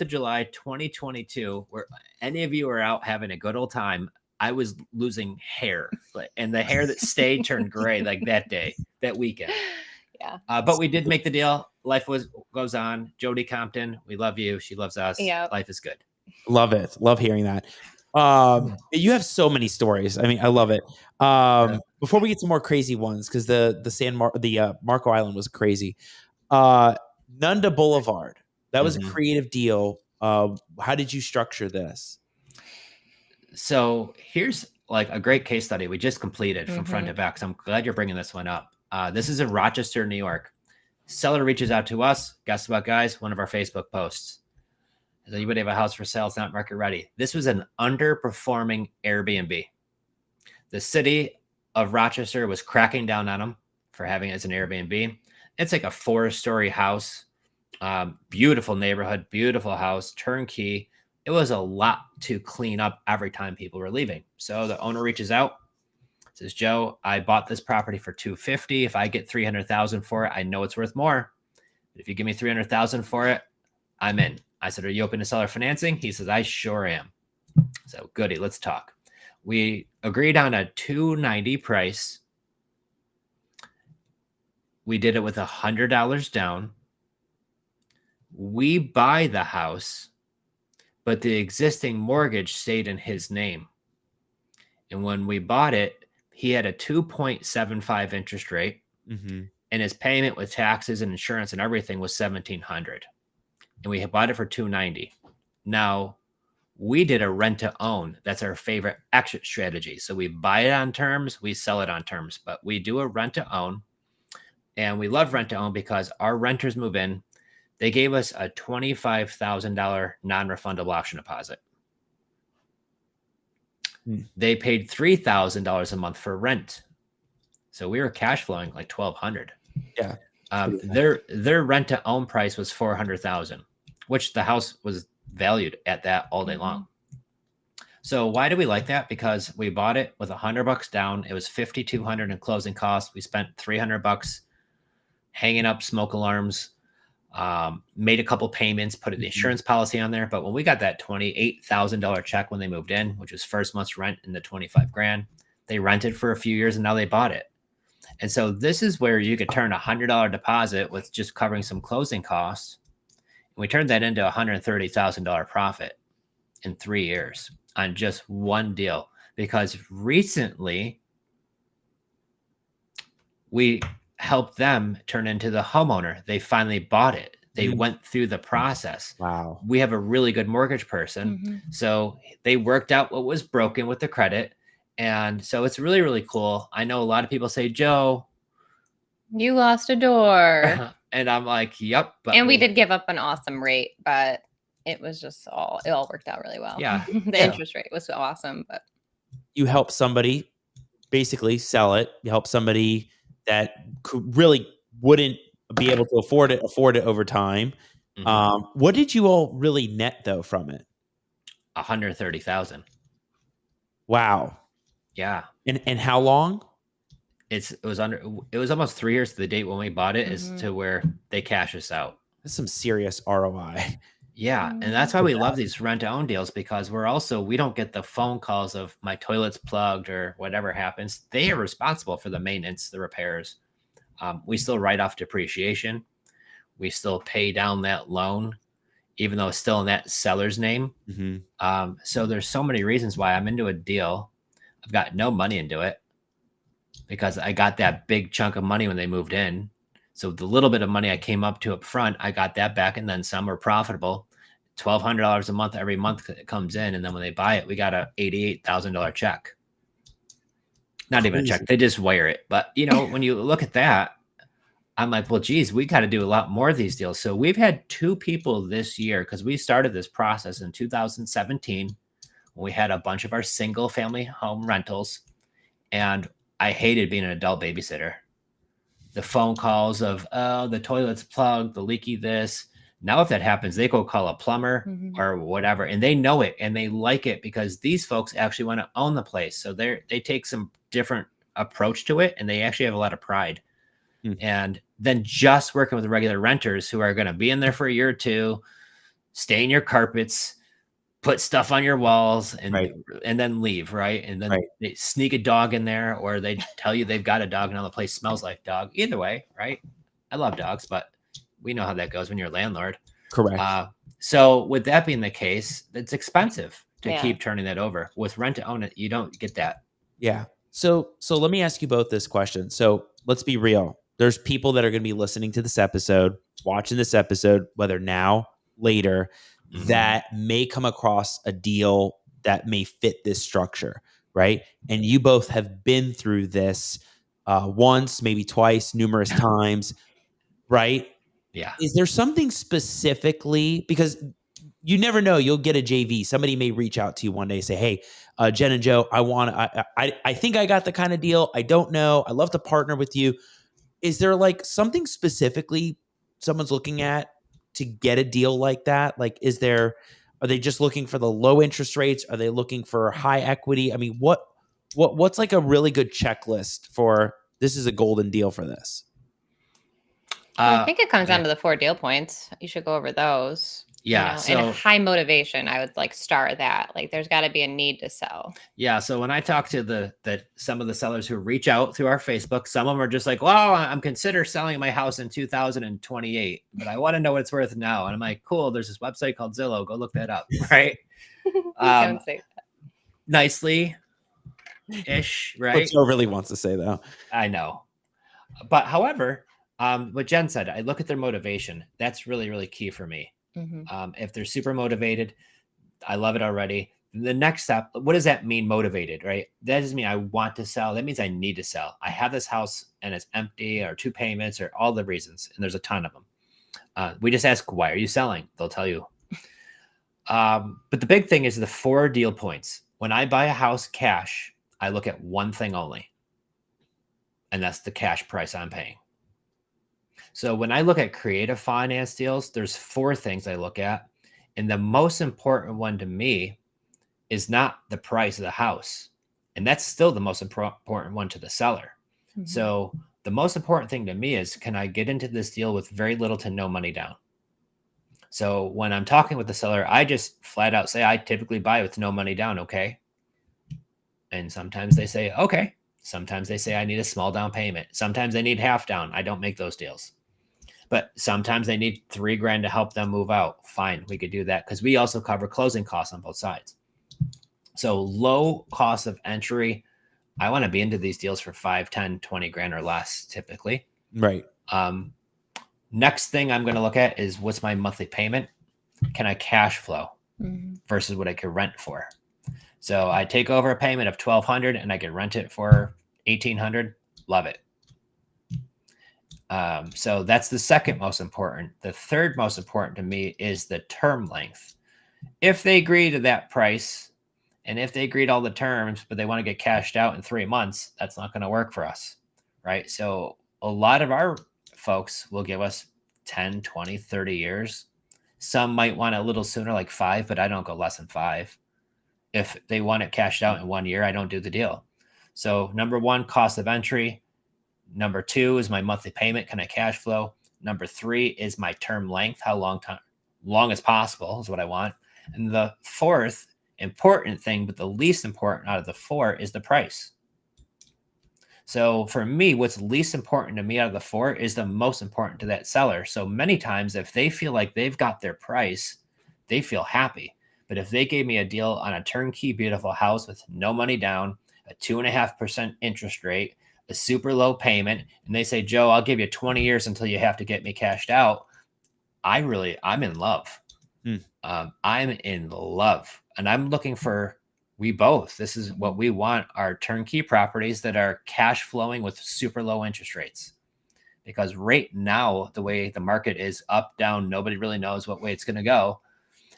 July, 2022, where any of you are out having a good old time, I was losing hair, and the hair that stayed turned gray like that weekend. Yeah. But we did make the deal. Life goes on. Jody Compton, we love you. She loves us. Yeah. Life is good. Love it. Love hearing that. You have so many stories. I mean, I love it. Before we get to more crazy ones, because the Marco Island was crazy. Nunda Boulevard, that was a creative deal. How did you structure this? So here's like a great case study we just completed from front to back. So I'm glad you're bringing this one up. This is in Rochester, New York. Seller reaches out to us. Guess what, guys? One of our Facebook posts. Does anybody have a house for sale? It's not market ready. This was an underperforming Airbnb. The city of Rochester was cracking down on them for having it as an Airbnb. It's like a 4-story house, beautiful neighborhood, beautiful house, turnkey. It was a lot to clean up every time people were leaving. So the owner reaches out, says, Joe, I bought this property for $250,000. If I get $300,000 for it, I know it's worth more. But if you give me $300,000 for it, I'm in. I said, are you open to seller financing? He says, I sure am. So goody, let's talk. We agreed on a $290 price. We did it with $100 down. We buy the house, but the existing mortgage stayed in his name. And when we bought it, he had a 2.75 interest rate, and his payment with taxes and insurance and everything was $1,700. And we bought it for $290. Now, we did a rent to own. That's our favorite exit strategy. So we buy it on terms, we sell it on terms, but we do a rent to own. And we love rent to own because our renters move in. They gave us a $25,000 non-refundable option deposit. They paid $3,000 a month for rent. So we were cash flowing like $1,200. Yeah. Their rent to own price was $400,000, which the house was valued at that all day long. So why do we like that? Because we bought it with $100 down. It was $5,200 in closing costs. We spent $300 hanging up smoke alarms, made a couple payments, put the insurance policy on there. But when we got that $28,000 check when they moved in, which was first month's rent in the $25,000, they rented for a few years and now they bought it. And so this is where you could turn a $100 deposit with just covering some closing costs. And we turned that into a $130,000 profit in 3 years on just one deal, because recently we helped them turn into the homeowner. They finally bought it. They went through the process. Wow. We have a really good mortgage person. So they worked out what was broken with the credit. And so it's really, really cool. I know a lot of people say, Joe, you lost a door. And I'm like, yep. But and we did give up an awesome rate, but it was just it all worked out really well. Yeah. The interest rate was awesome, but you help somebody basically sell it. You help somebody that really wouldn't be able to afford it over time. What did you all really net though from it? $130,000. Wow. Yeah. And how long? It was almost 3 years to the date when we bought it as to where they cash us out. That's some serious ROI. Yeah. And that's why we love these rent to own deals, because we don't get the phone calls of my toilet's plugged or whatever happens. They are responsible for the maintenance, the repairs. We still write off depreciation. We still pay down that loan, even though it's still in that seller's name. So there's so many reasons why I'm into a deal. I've got no money into it because I got that big chunk of money when they moved in. So the little bit of money I came up to up front, I got that back, and then some are profitable. $1,200 a month every month it comes in, and then when they buy it, we got a $88,000 check. Not even a check. They just wire it. But, when you look at that, I'm like, well, geez, we got to do a lot more of these deals. So we've had 2 people this year, because we started this process in 2017 when we had a bunch of our single family home rentals. And I hated being an adult babysitter. The phone calls of, oh, the toilet's plugged, the leaky this. Now, if that happens, they go call a plumber or whatever, and they know it and they like it because these folks actually want to own the place. So they take some different approach to it, and they actually have a lot of pride. And then just working with the regular renters who are going to be in there for a year or 2, stain your carpets, put stuff on your walls, and then leave, right? And then they sneak a dog in there, or they tell you they've got a dog and all the place smells like dog. Either way, right? I love dogs, but we know how that goes when you're a landlord. Correct. So with that being the case, it's expensive to keep turning that over. With rent to own it, you don't get that. Yeah. So let me ask you both this question. So let's be real. There's people that are going to be listening to this episode, watching this episode, whether now, later, that may come across a deal that may fit this structure, right? And you both have been through this once, maybe twice, numerous times, right? Yeah. Is there something specifically, because you never know, you'll get a JV. Somebody may reach out to you one day and say, hey, Jenn and Joe, I think I got the kind of deal. I don't know. I'd love to partner with you. Is there like something specifically someone's looking at to get a deal like that? Like, are they just looking for the low interest rates? Are they looking for high equity? I mean, what's like a really good checklist for this is a golden deal for this? I think it comes down to the 4 deal points. You should go over those. Yeah. And a high motivation, I would like star that. Like there's got to be a need to sell. Yeah. So when I talk to some of the sellers who reach out through our Facebook, some of them are just like, well, I'm consider selling my house in 2028, but I want to know what it's worth now. And I'm like, cool. There's this website called Zillow. Go look that up. Right. Don't say that. Nicely ish. Right. What Joe really wants to say though. I know. But however, what Jenn said, I look at their motivation. That's really, really key for me. If they're super motivated, I love it already. The next step, what does that mean, motivated, right? That doesn't mean I want to sell. That means I need to sell. I have this house and it's empty, or 2 payments, or all the reasons. And there's a ton of them. We just ask, why are you selling? They'll tell you. But the big thing is the 4 deal points. When I buy a house cash, I look at one thing only, and that's the cash price I'm paying. So when I look at creative finance deals, there's 4 things I look at. And the most important one to me is not the price of the house. And that's still the most important one to the seller. So the most important thing to me is, can I get into this deal with very little to no money down? So when I'm talking with the seller, I just flat out say, I typically buy with no money down. Okay. And sometimes they say, okay. Sometimes they say, I need a small down payment. Sometimes they need half down. I don't make those deals. But sometimes they need $3,000 to help them move out. Fine, we could do that, because we also cover closing costs on both sides. So low cost of entry. I want to be into these deals for 5, 10, 20 grand or less typically. Right. Next thing I'm going to look at is, what's my monthly payment? Can I cash flow versus what I could rent for? So I take over a payment of $1,200 and I can rent it for $1,800. Love it. So that's the second most important. The third most important to me is the term length. If they agree to that price, and if they agree to all the terms, but they want to get cashed out in 3 months, that's not going to work for us, right? So a lot of our folks will give us 10, 20, 30 years. Some might want it a little sooner, like 5, but I don't go less than 5. If they want it cashed out in 1 year, I don't do the deal. So number 1, cost of entry. Number 2 is my monthly payment. Can I cash flow? Number 3 is my term length. How long as possible is what I want. And the 4th important thing, but the least important out of the 4, is the price. So for me, what's least important to me out of the 4 is the most important to that seller. So many times, if they feel like they've got their price, they feel happy. But if they gave me a deal on a turnkey, beautiful house with no money down, a 2.5% interest rate, a super low payment, and they say, Joe, I'll give you 20 years until you have to get me cashed out, I'm in love. I'm in love. And I'm looking for We both. This is what we want, are turnkey properties that are cash flowing with super low interest rates. Because right now, the way the market is up, down, nobody really knows what way it's going to go.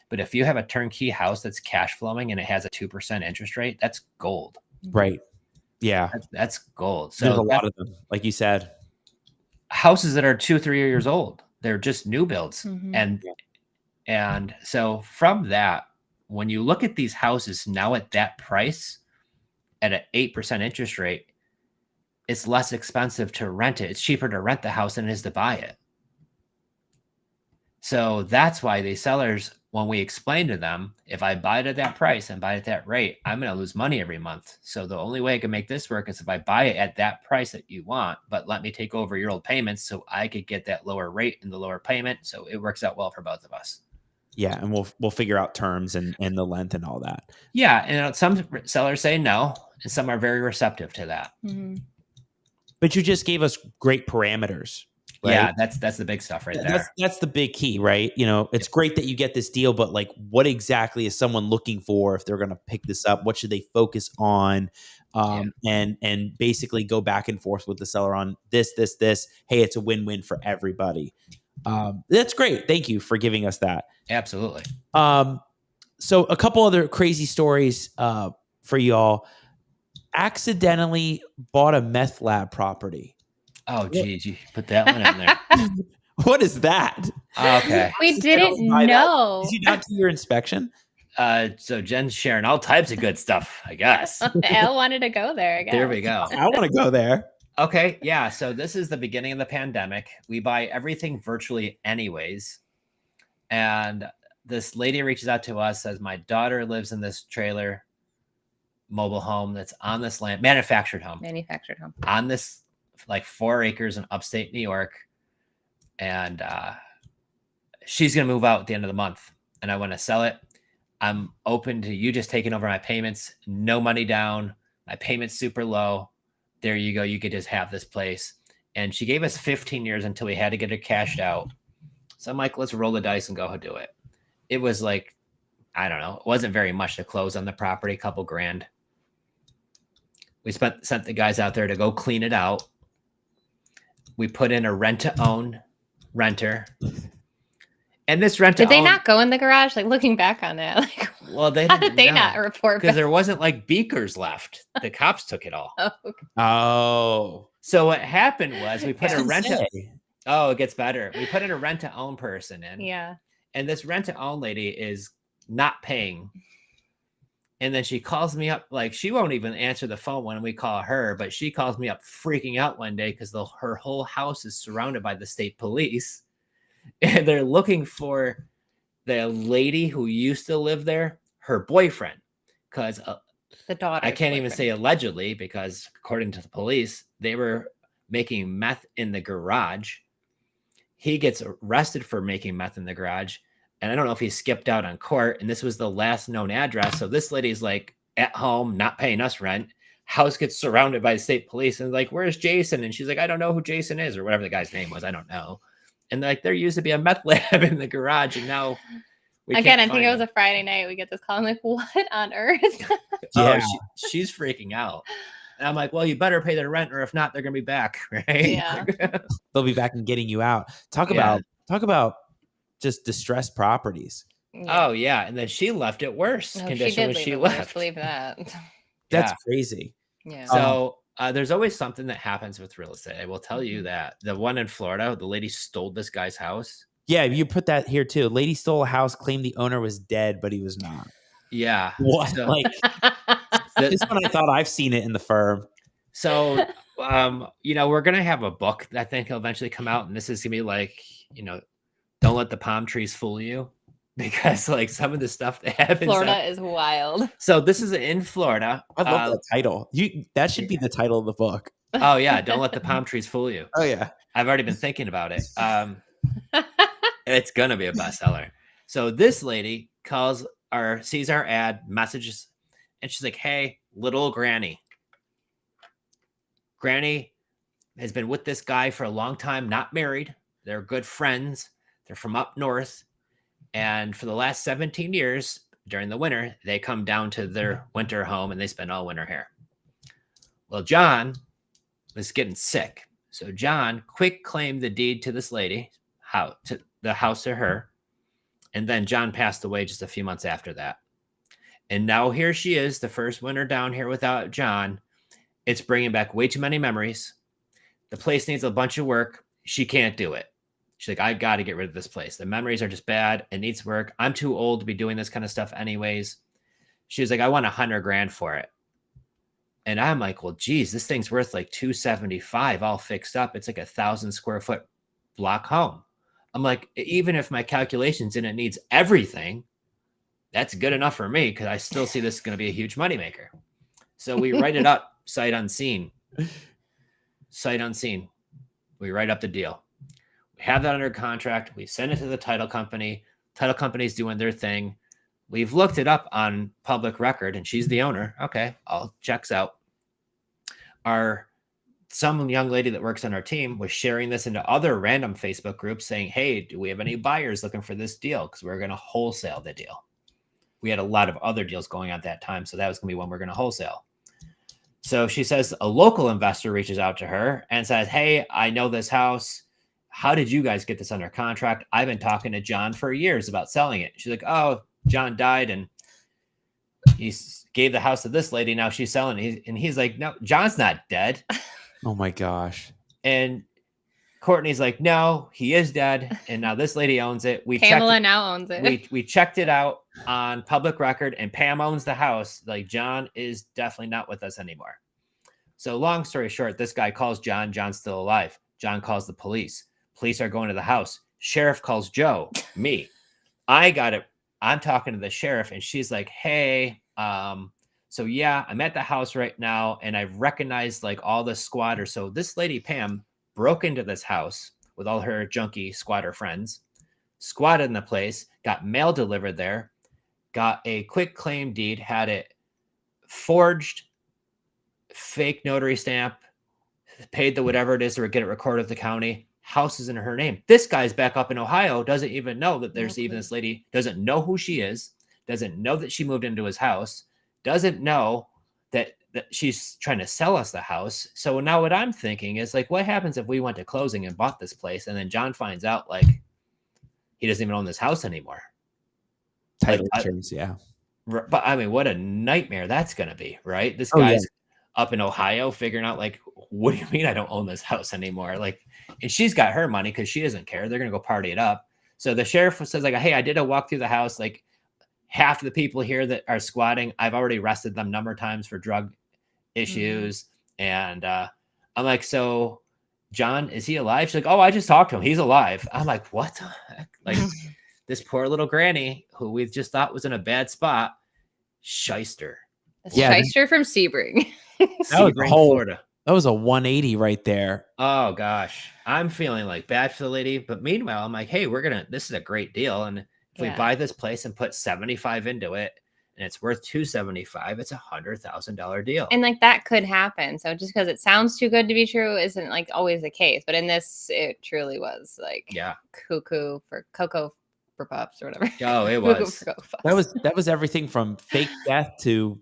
But if you have a turnkey house that's cash flowing and it has a 2% interest rate, that's gold. Right. Yeah. That's gold. There's So a lot of them, like you said. houses that are 2-3 years old, they're just new builds. Mhm. And so from that, when you look at these houses now at that price, at an 8% interest rate, it's less expensive to rent it. It's cheaper to rent the house than it is to buy it. So that's why the sellers, when we explain to them, if I buy it at that price and buy it at that rate, I'm going to lose money every month. So the only way I can make this work is if I buy it at that price that you want, but let me take over your old payments so I could get that lower rate and the lower payment. So it works out well for both of us. Yeah, and we'll figure out terms and the length and all that. Yeah, and some sellers say no, and some are very receptive to that. Mhm. But you just gave us great parameters. Right? Yeah, that's the big stuff right there. That's the big key, right? You know, it's great that you get this deal, but like, what exactly is someone looking for if they're going to pick this up? What should they focus on? And basically go back and forth with the seller on this. Hey, it's a win-win for everybody. That's great. Thank you for giving us that. Absolutely. So a couple other crazy stories for y'all. Accidentally bought a meth lab property. Oh, geez, you put that one in there. What is that? Okay. We didn't know. Did you not do your inspection? So Jen's sharing all types of good stuff, I guess. Elle wanted to go there. I guess. There we go. I want to go there. Okay, yeah. So this is the beginning of the pandemic. We buy everything virtually anyways. And this lady reaches out to us, says, my daughter lives in this trailer mobile home that's on this land, manufactured home on this like 4 acres in upstate New York. And she's going to move out at the end of the month. And I want to sell it. I'm open to you just taking over my payments, no money down. My payment's super low. There you go. You could just have this place. And she gave us 15 years until we had to get it cashed out. So I'm like, let's roll the dice and go do it. It was like, I don't know. It wasn't very much to close on the property, a couple grand. We sent the guys out there to go clean it out. We put in a rent-to-own renter. And this rent-to-own... Did they not go in the garage? Like, looking back on that, like, well, how did they not report? Because there wasn't like beakers left. The cops took it all. Oh, okay. Oh. So what happened was we put a rent-to... Say. Oh, it gets better. We put in a rent-to-own person in. Yeah. And this rent-to-own lady is not paying. And then she calls me up, like she won't even answer the phone when we call her, but she calls me up freaking out one day because her whole house is surrounded by the state police. And they're looking for the lady who used to live there, her boyfriend. Because the daughter. I can't even say allegedly, because according to the police, they were making meth in the garage. He gets arrested for making meth in the garage. And I don't know if he skipped out on court, and this was the last known address. So this lady's like at home, not paying us rent. House gets surrounded by the state police, and like, where's Jason? And she's like, I don't know who Jason is, or whatever the guy's name was. I don't know. And like, there used to be a meth lab in the garage, and now I think it was a Friday night. We get this call. I'm like, what on earth? Yeah. She's freaking out. And I'm like, well, you better pay their rent, or if not, they're gonna be back, right? Yeah. They'll be back and getting you out. Talk about just distressed properties. Oh yeah, and then she left it worse condition when she left. Believe that. That's crazy. Yeah. So there's always something that happens with real estate. I will tell you that the one in Florida, the lady stole this guy's house. Yeah, you put that here too. Lady stole a house, claimed the owner was dead, but he was not. Yeah. What? So, Like this one, I thought I've seen it in the firm. So, we're gonna have a book that I think will eventually come out, and this is gonna be like, don't let the palm trees fool you, because like some of the stuff that happens. Florida is wild. So this is in Florida. I love the title. That should be the title of the book. Oh yeah, don't let the palm trees fool you. Oh yeah, I've already been thinking about it. It's gonna be a bestseller. So this lady sees our ad, messages, and she's like, "Hey, little Granny. Granny has been with this guy for a long time, not married. They're good friends. They're from up north. And for the last 17 years, during the winter, they come down to their winter home and they spend all winter here. Well, John was getting sick. So John quick claimed the deed to this lady, to the house to her. And then John passed away just a few months after that. And now here she is, the first winter down here without John. It's bringing back way too many memories. The place needs a bunch of work. She can't do it. She's like, I got to get rid of this place. The memories are just bad. It needs work. I'm too old to be doing this kind of stuff anyways. She was like, I want $100,000 for it. And I'm like, well, geez, this thing's worth like $275 all fixed up. It's like 1,000 square foot block home. I'm like, even if my calculations in it needs everything, that's good enough for me because I still see this is going to be a huge moneymaker. So we write it up sight unseen. Sight unseen. We write up the deal. We have that under contract. We send it to the title company. Title company's doing their thing. We've looked it up on public record and she's the owner. Okay, all checks out. Some young lady that works on our team was sharing this into other random Facebook groups saying, hey, do we have any buyers looking for this deal? Because we're going to wholesale the deal. We had a lot of other deals going on at that time. So that was going to be one we're going to wholesale. So she says a local investor reaches out to her and says, hey, I know this house. How did you guys get this under contract? I've been talking to John for years about selling it. She's like, oh, John died and he gave the house to this lady. Now she's selling it. And he's like, no, John's not dead. Oh my gosh. And Courtney's like, no, he is dead. And now this lady owns it. Pamela now owns it. We checked it out on public record and Pam owns the house. Like John is definitely not with us anymore. So long story short, this guy calls John. John's still alive. John calls the police. Police are going to the house. Sheriff calls Joe, me. I got it. I'm talking to the sheriff and she's like, hey, so yeah, I'm at the house right now and I've recognized like all the squatters. So this lady, Pam, broke into this house with all her junky squatter friends, squatted in the place, got mail delivered there, got a quick claim deed, had it forged, fake notary stamp, paid the whatever it is to get it recorded at the county. House is in her name. This guy's back up in Ohio, doesn't even know that there's even this lady, doesn't know who she is, doesn't know that she moved into his house, doesn't know that she's trying to sell us the house. So now what I'm thinking is like, what happens if we went to closing and bought this place and then John finds out like he doesn't even own this house anymore? Title insurance, yeah. But I mean, what a nightmare that's going to be, right? This guy's up in Ohio figuring out like, what do you mean I don't own this house anymore? Like, and she's got her money because she doesn't care. They're going to go party it up. So the sheriff says like, hey, I did a walk through the house. Like half of the people here that are squatting, I've already arrested them a number of times for drug issues. And I'm like, so John, is he alive? She's like, oh, I just talked to him. He's alive. I'm like, what the heck? Like this poor little granny who we just thought was in a bad spot. Shyster. Shyster from Sebring. Sebring, Florida. That was a 180 right there. Oh gosh. I'm feeling like bad for the lady. But meanwhile, I'm like, hey, this is a great deal. And if we buy this place and put 75 into it and it's worth 275, it's $100,000 deal. And like that could happen. So just because it sounds too good to be true isn't like always the case. But in this, it truly was like cuckoo for Cocoa for Pups or whatever. Oh, it was. That was everything from fake death to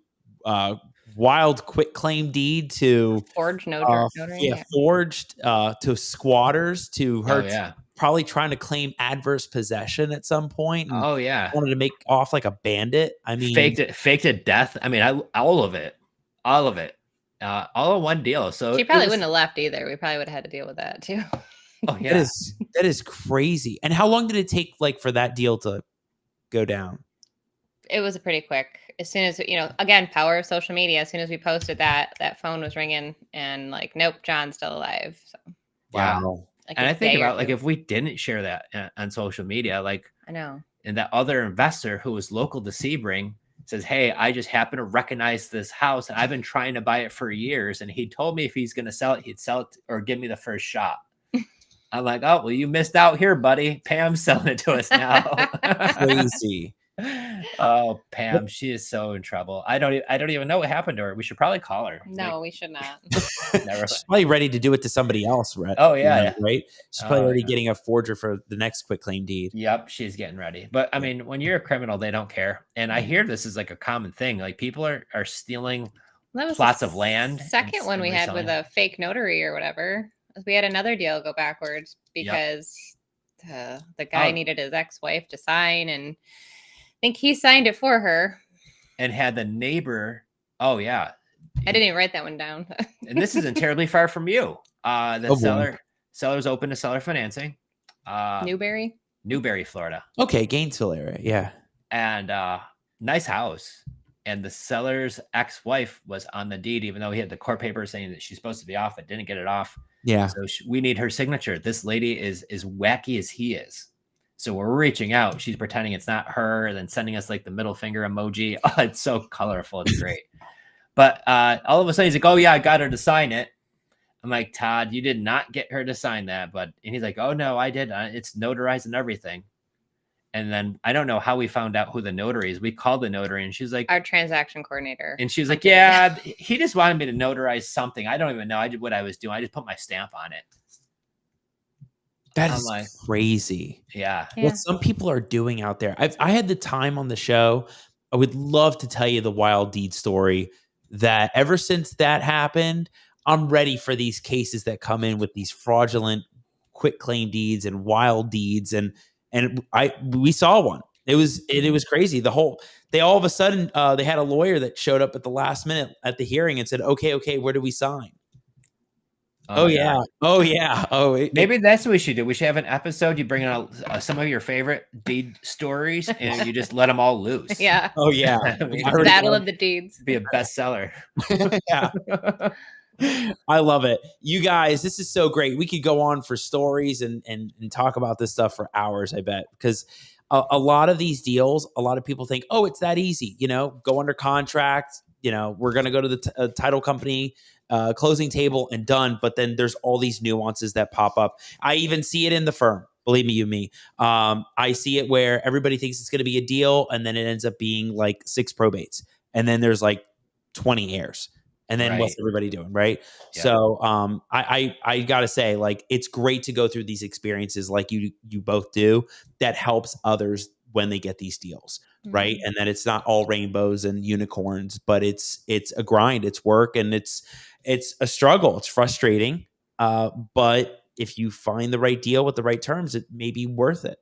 wild quit claim deed to forged notary. Forged to squatters to her probably trying to claim adverse possession at some point. Wanted to make off like a bandit. I mean, faked it death. I mean, all of it, all in one deal. So she probably wouldn't have left either. We probably would have had to deal with that too. Oh yeah, that is crazy. And how long did it take like for that deal to go down? It was pretty quick. As soon as, again, power of social media. As soon as we posted that phone was ringing and like, nope, John's still alive. So wow. Like and I think about like if we didn't share that on social media, like I know, and that other investor who was local to Sebring says, hey, I just happen to recognize this house and I've been trying to buy it for years. And he told me if he's going to sell it, he'd sell it or give me the first shot. I'm like, oh, well, you missed out here, buddy. Pam's selling it to us now. Crazy. Oh, Pam, she is so in trouble. I don't even know what happened to her. We should probably call her. No, we should not. Never. She's probably ready to do it to somebody else, right? Oh, yeah. Right? She's probably Oh, already yeah. getting a forger for the next quitclaim deed. Yep, she's getting ready. But I mean, when you're a criminal, they don't care. And I hear this is like a common thing. Like people are stealing That was plots the of land. second one we had with reselling. a fake notary or whatever. We had another deal go backwards because the guy needed his ex-wife to sign, and I think he signed it for her. And had the neighbor. Oh yeah, I didn't even write that one down. and this isn't terribly far from you. Seller's open to seller financing. Newberry, Florida. Okay, Gainesville area. Yeah. And nice house. And the seller's ex-wife was on the deed, even though he had the court paper saying that she's supposed to be off, but didn't get it off. Yeah. So we need her signature. This lady is as wacky as he is. So we're reaching out. She's pretending it's not her, and then sending us like the middle finger emoji. Oh, it's so colorful. It's great. But all of a sudden he's like, oh yeah, I got her to sign it. I'm like, Todd, you did not get her to sign that. And he's like, oh no, I did. It's notarized and everything. And then I don't know how we found out who the notary is. We called the notary and she's like, our transaction coordinator. And she was like, yeah, he just wanted me to notarize something. I don't even know. I did what I was doing. I just put my stamp on it. That is like, crazy. Yeah. What some people are doing out there. I had the time on the show. I would love to tell you the wild deed story that ever since that happened, I'm ready for these cases that come in with these fraudulent quitclaim deeds and wild deeds. And we saw one. It was crazy. They all of a sudden, they had a lawyer that showed up at the last minute at the hearing and said, okay, where do we sign? Oh yeah. Maybe that's what we should do. We should have an episode. You bring out some of your favorite deed stories, and you just let them all loose. Yeah. Oh yeah. Battle of the deeds. Be a bestseller. Yeah. I love it. You guys, this is so great. We could go on for stories and talk about this stuff for hours, I bet, because a lot of these deals, a lot of people think, oh, it's that easy. Go under contract. We're going to go to the title company, closing table and done. But then there's all these nuances that pop up. I even see it in the firm. Believe me. I see it where everybody thinks it's going to be a deal, and then it ends up being like 6 probates, and then there's like 20 heirs. And then what's everybody doing, right? Yeah. So I gotta say, like, it's great to go through these experiences like you both do. That helps others when they get these deals, right? And that it's not all rainbows and unicorns, but it's a grind, it's work, and it's a struggle. It's frustrating, but if you find the right deal with the right terms, it may be worth it.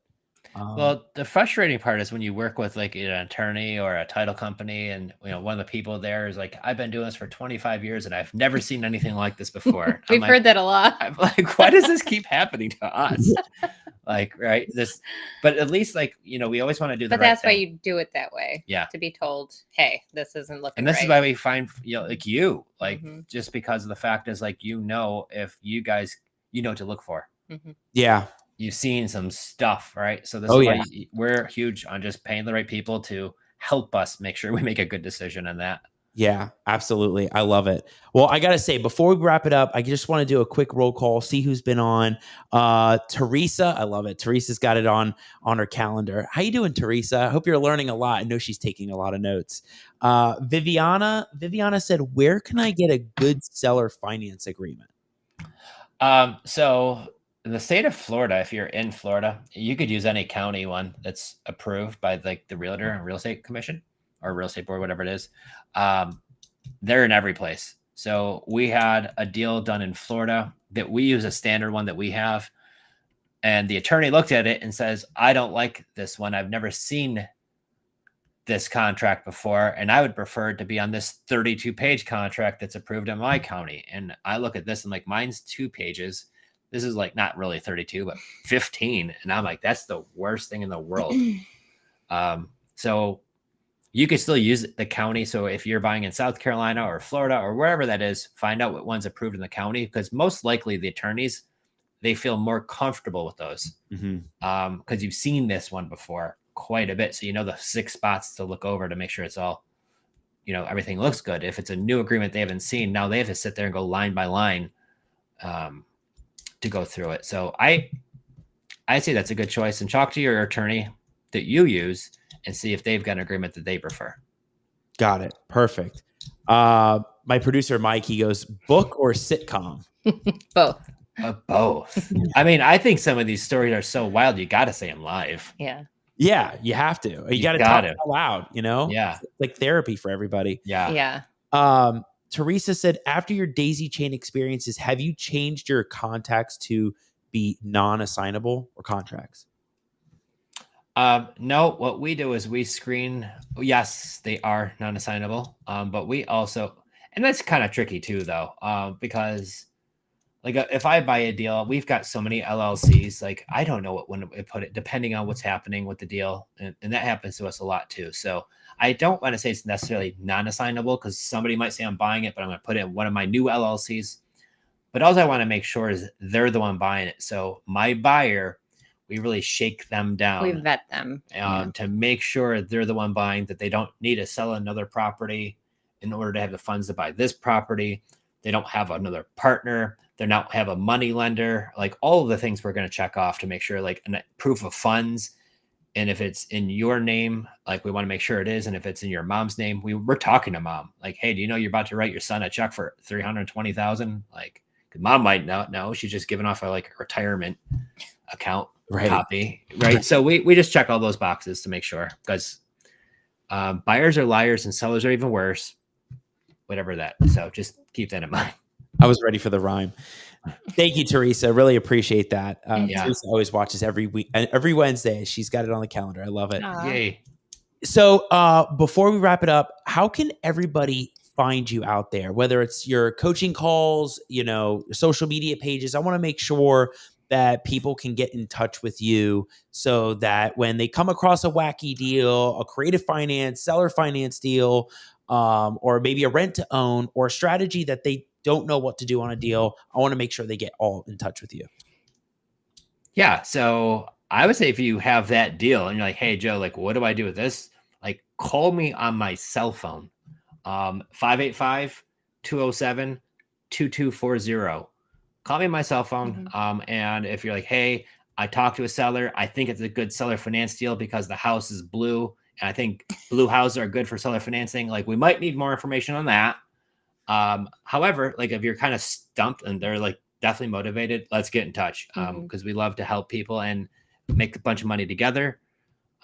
Well, the frustrating part is when you work with like an attorney or a title company, and one of the people there is like, I've been doing this for 25 years and I've never seen anything like this before. We've heard that a lot. I'm like, why does this keep happening to us? Like, right? But at least like, we always want to do the right thing. But that's why you do it that way. Yeah. To be told, hey, this isn't looking And this right. is why we find, just because of the fact is like, if you guys, to look for. Yeah. You've seen some stuff, right? So this is why we're huge on just paying the right people to help us make sure we make a good decision on that. Yeah, absolutely. I love it. Well, I got to say, before we wrap it up, I just want to do a quick roll call, see who's been on. Teresa, I love it. Teresa's got it on her calendar. How you doing, Teresa? I hope you're learning a lot. I know she's taking a lot of notes. Viviana said, where can I get a good seller finance agreement? So in the state of Florida, if you're in Florida, you could use any county one that's approved by like the Realtor and Real Estate Commission or Real Estate Board, whatever it is. They're in every place. So we had a deal done in Florida that we use a standard one that we have. And the attorney looked at it and says, I don't like this one. I've never seen this contract before, and I would prefer it to be on this 32-page contract that's approved in my county. And I look at this and like, mine's 2 pages. This is like not really 32, but 15. And I'm like, that's the worst thing in the world. So you can still use the county. So if you're buying in South Carolina or Florida or wherever that is, find out what one's approved in the county, because most likely the attorneys, they feel more comfortable with those because you've seen this one before quite a bit. So the 6 spots to look over to make sure it's all, everything looks good. If it's a new agreement they haven't seen, now they have to sit there and go line by line to go through it. So I say that's a good choice, and talk to your attorney that you use and see if they've got an agreement that they prefer. Got it. Perfect. My producer, Mike, he goes, book or sitcom? Both. Both. I mean, I think some of these stories are so wild, you got to say them live. Yeah. Yeah, you have to. You got to talk out loud, you know? Yeah. It's like therapy for everybody. Yeah. Teresa said, after your daisy chain experiences, have you changed your contacts to be non-assignable or contracts? No, what we do is we screen. Yes, they are non-assignable. But we also, and that's kind of tricky too, though, because like if I buy a deal, we've got so many LLCs. Like I don't know when to put it, depending on what's happening with the deal, and that happens to us a lot too. So I don't want to say it's necessarily non-assignable because somebody might say I'm buying it, but I'm going to put it in one of my new LLCs. But all I want to make sure is they're the one buying it. So my buyer, we really shake them down. We vet them to make sure they're the one buying, that they don't need to sell another property in order to have the funds to buy this property. They don't have another partner. They don't have a money lender. Like all of the things we're going to check off to make sure, like a proof of funds. And if it's in your name, like we want to make sure it is. And if it's in your mom's name, we're talking to mom. Like, hey, do you know you're about to write your son a check for $320,000? Like, cause mom might not know. She's just giving off a retirement account copy, right? So we just check all those boxes to make sure, because buyers are liars and sellers are even worse. Whatever that. So just keep that in mind. I was ready for the rhyme. Thank you, Teresa. Really appreciate that. Teresa always watches every week and every Wednesday. She's got it on the calendar. I love it. Aww. Yay. So before we wrap it up, how can everybody find you out there? Whether it's your coaching calls, social media pages. I want to make sure that people can get in touch with you so that when they come across a wacky deal, a creative finance, seller finance deal, or maybe a rent to own or a strategy that they don't know what to do on a deal, I want to make sure they get all in touch with you. Yeah. So I would say if you have that deal and you're like, hey, Joe, like, what do I do with this? Like, call me on my cell phone, 585-207-2240. Call me on my cell phone. And if you're like, hey, I talked to a seller, I think it's a good seller finance deal because the house is blue. And I think blue houses are good for seller financing. Like, we might need more information on that. However, like if you're kind of stumped and they're like definitely motivated, let's get in touch. Because we love to help people and make a bunch of money together.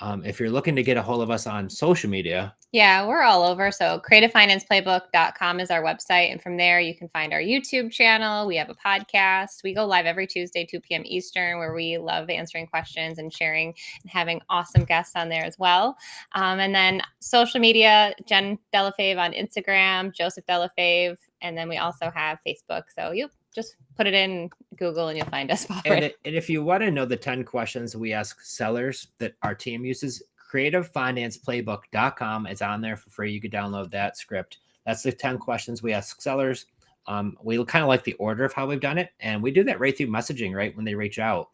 If you're looking to get a hold of us on social media. Yeah, we're all over. So creativefinanceplaybook.com is our website. And from there, you can find our YouTube channel. We have a podcast. We go live every Tuesday, 2 p.m. Eastern, where we love answering questions and sharing and having awesome guests on there as well. And then social media, Jenn Delle Fave on Instagram, Joseph Delle Fave. And then we also have Facebook. So you just put it in Google and you'll find us. And if you want to know the 10 questions we ask sellers that our team uses, creativefinanceplaybook.com is on there for free. You can download that script. That's the 10 questions we ask sellers. We kind of like the order of how we've done it. And we do that right through messaging, right when they reach out,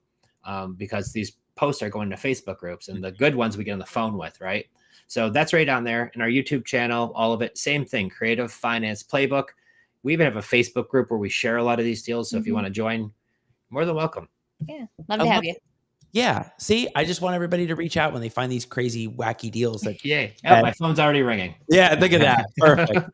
because these posts are going to Facebook groups and the good ones we get on the phone with, right? So that's right on there. In our YouTube channel, all of it, same thing, Creative Finance Playbook. We even have a Facebook group where we share a lot of these deals. So if you want to join, more than welcome. Yeah, love to have you. Yeah. See, I just want everybody to reach out when they find these crazy, wacky deals. Yay. Oh, my phone's already ringing. Yeah, look at that. Perfect.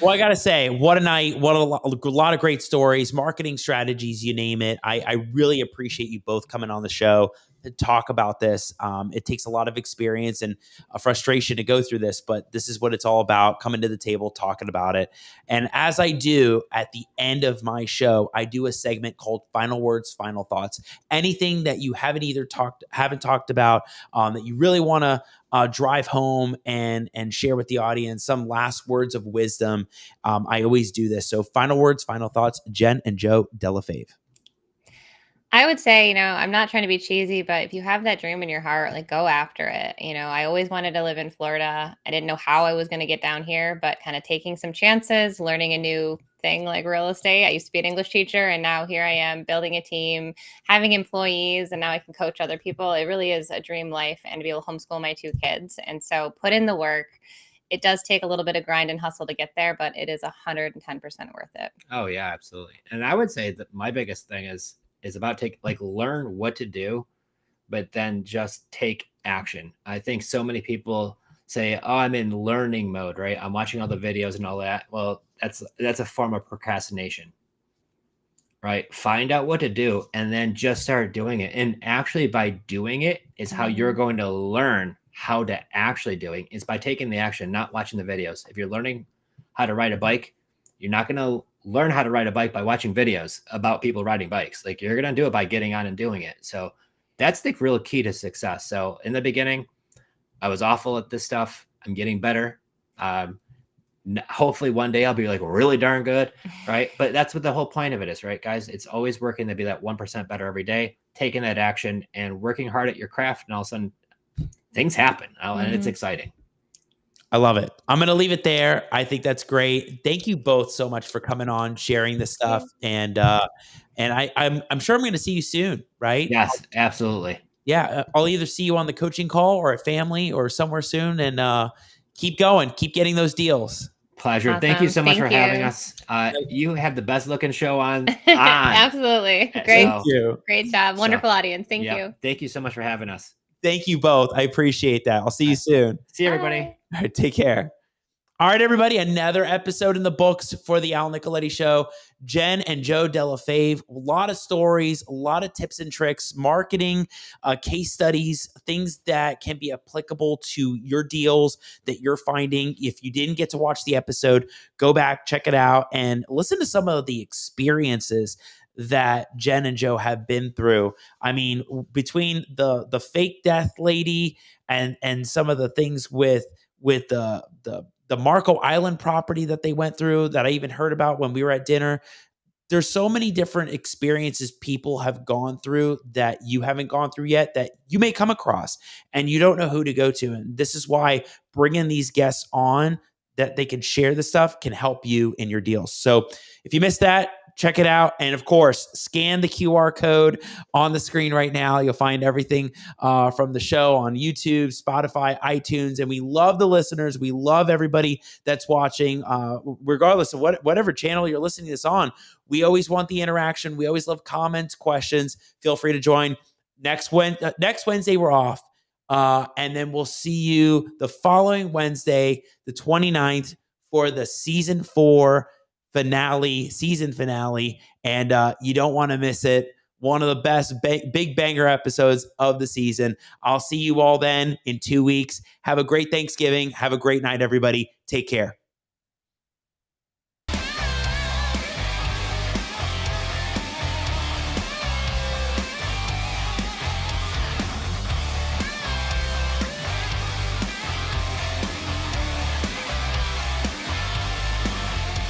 Well, I got to say, what a night. What a lot of great stories, marketing strategies, you name it. I really appreciate you both coming on the show to talk about this. It takes a lot of experience and a frustration to go through this, but this is what it's all about, coming to the table, talking about it. And as I do at the end of my show, I do a segment called Final Words, Final Thoughts. Anything that you haven't talked about that you really want to drive home and share with the audience, some last words of wisdom. I always do this. So final words, final thoughts, Jenn and Joe Delle Fave. I would say, I'm not trying to be cheesy, but if you have that dream in your heart, like go after it. I always wanted to live in Florida. I didn't know how I was going to get down here, but kind of taking some chances, learning a new thing like real estate. I used to be an English teacher and now here I am building a team, having employees, and now I can coach other people. It really is a dream life, and to be able to homeschool my 2 kids. And so put in the work. It does take a little bit of grind and hustle to get there, but it is 110% worth it. Oh yeah, absolutely. And I would say that my biggest thing is about learn what to do but then just take action. I think so many people say, oh, I'm in learning mode, right? I'm watching all the videos and all that. Well, that's a form of procrastination, right? Find out what to do and then just start doing it. And actually by doing it is how you're going to learn how to actually doing is by taking the action, not watching the videos. If you're learning how to ride a bike, you're not going to learn how to ride a bike by watching videos about people riding bikes. Like you're going to do it by getting on and doing it. So that's the real key to success. So in the beginning, I was awful at this stuff. I'm getting better. Hopefully one day I'll be like really darn good, right? But that's what the whole point of it is, right, guys? It's always working to be that 1% better every day, taking that action and working hard at your craft, and all of a sudden things happen, and it's exciting. I love it. I'm going to leave it there. I think that's great. Thank you both so much for coming on, sharing this stuff, and I'm sure I'm going to see you soon, right? Yes, absolutely. Yeah, I'll either see you on the coaching call or at family or somewhere soon, and keep going, keep getting those deals. Pleasure. Awesome. Thank you so much Thank for having us. You have the best looking show on. Absolutely. Great. Thank you. Great job. Wonderful audience. Thank you. Thank you so much for having us. Thank you both. I appreciate that. I'll see you soon. See you, everybody. Bye. All right, take care. All right, everybody, another episode in the books for the Al Nicoletti Show. Jenn and Joe Delle Fave, a lot of stories, a lot of tips and tricks, marketing, case studies, things that can be applicable to your deals that you're finding. If you didn't get to watch the episode, go back, check it out, and listen to some of the experiences that Jenn and Joe have been through. I mean, between the fake death lady and some of the things with the Marco Island property that they went through that I even heard about when we were at dinner. There's so many different experiences people have gone through that you haven't gone through yet that you may come across and you don't know who to go to. And this is why bringing these guests on that they can share the stuff can help you in your deals. So if you missed that, check it out. And of course, scan the QR code on the screen right now. You'll find everything from the show on YouTube, Spotify, iTunes. And we love the listeners. We love everybody that's watching, regardless of whatever channel you're listening to this on. We always want the interaction. We always love comments, questions. Feel free to join. Next Wednesday, we're off. And then we'll see you the following Wednesday, the 29th, for the season 4 season finale, and you don't want to miss it. One of the best big banger episodes of the season. I'll see you all then in 2 weeks. Have a great Thanksgiving. Have a great night, everybody. Take care.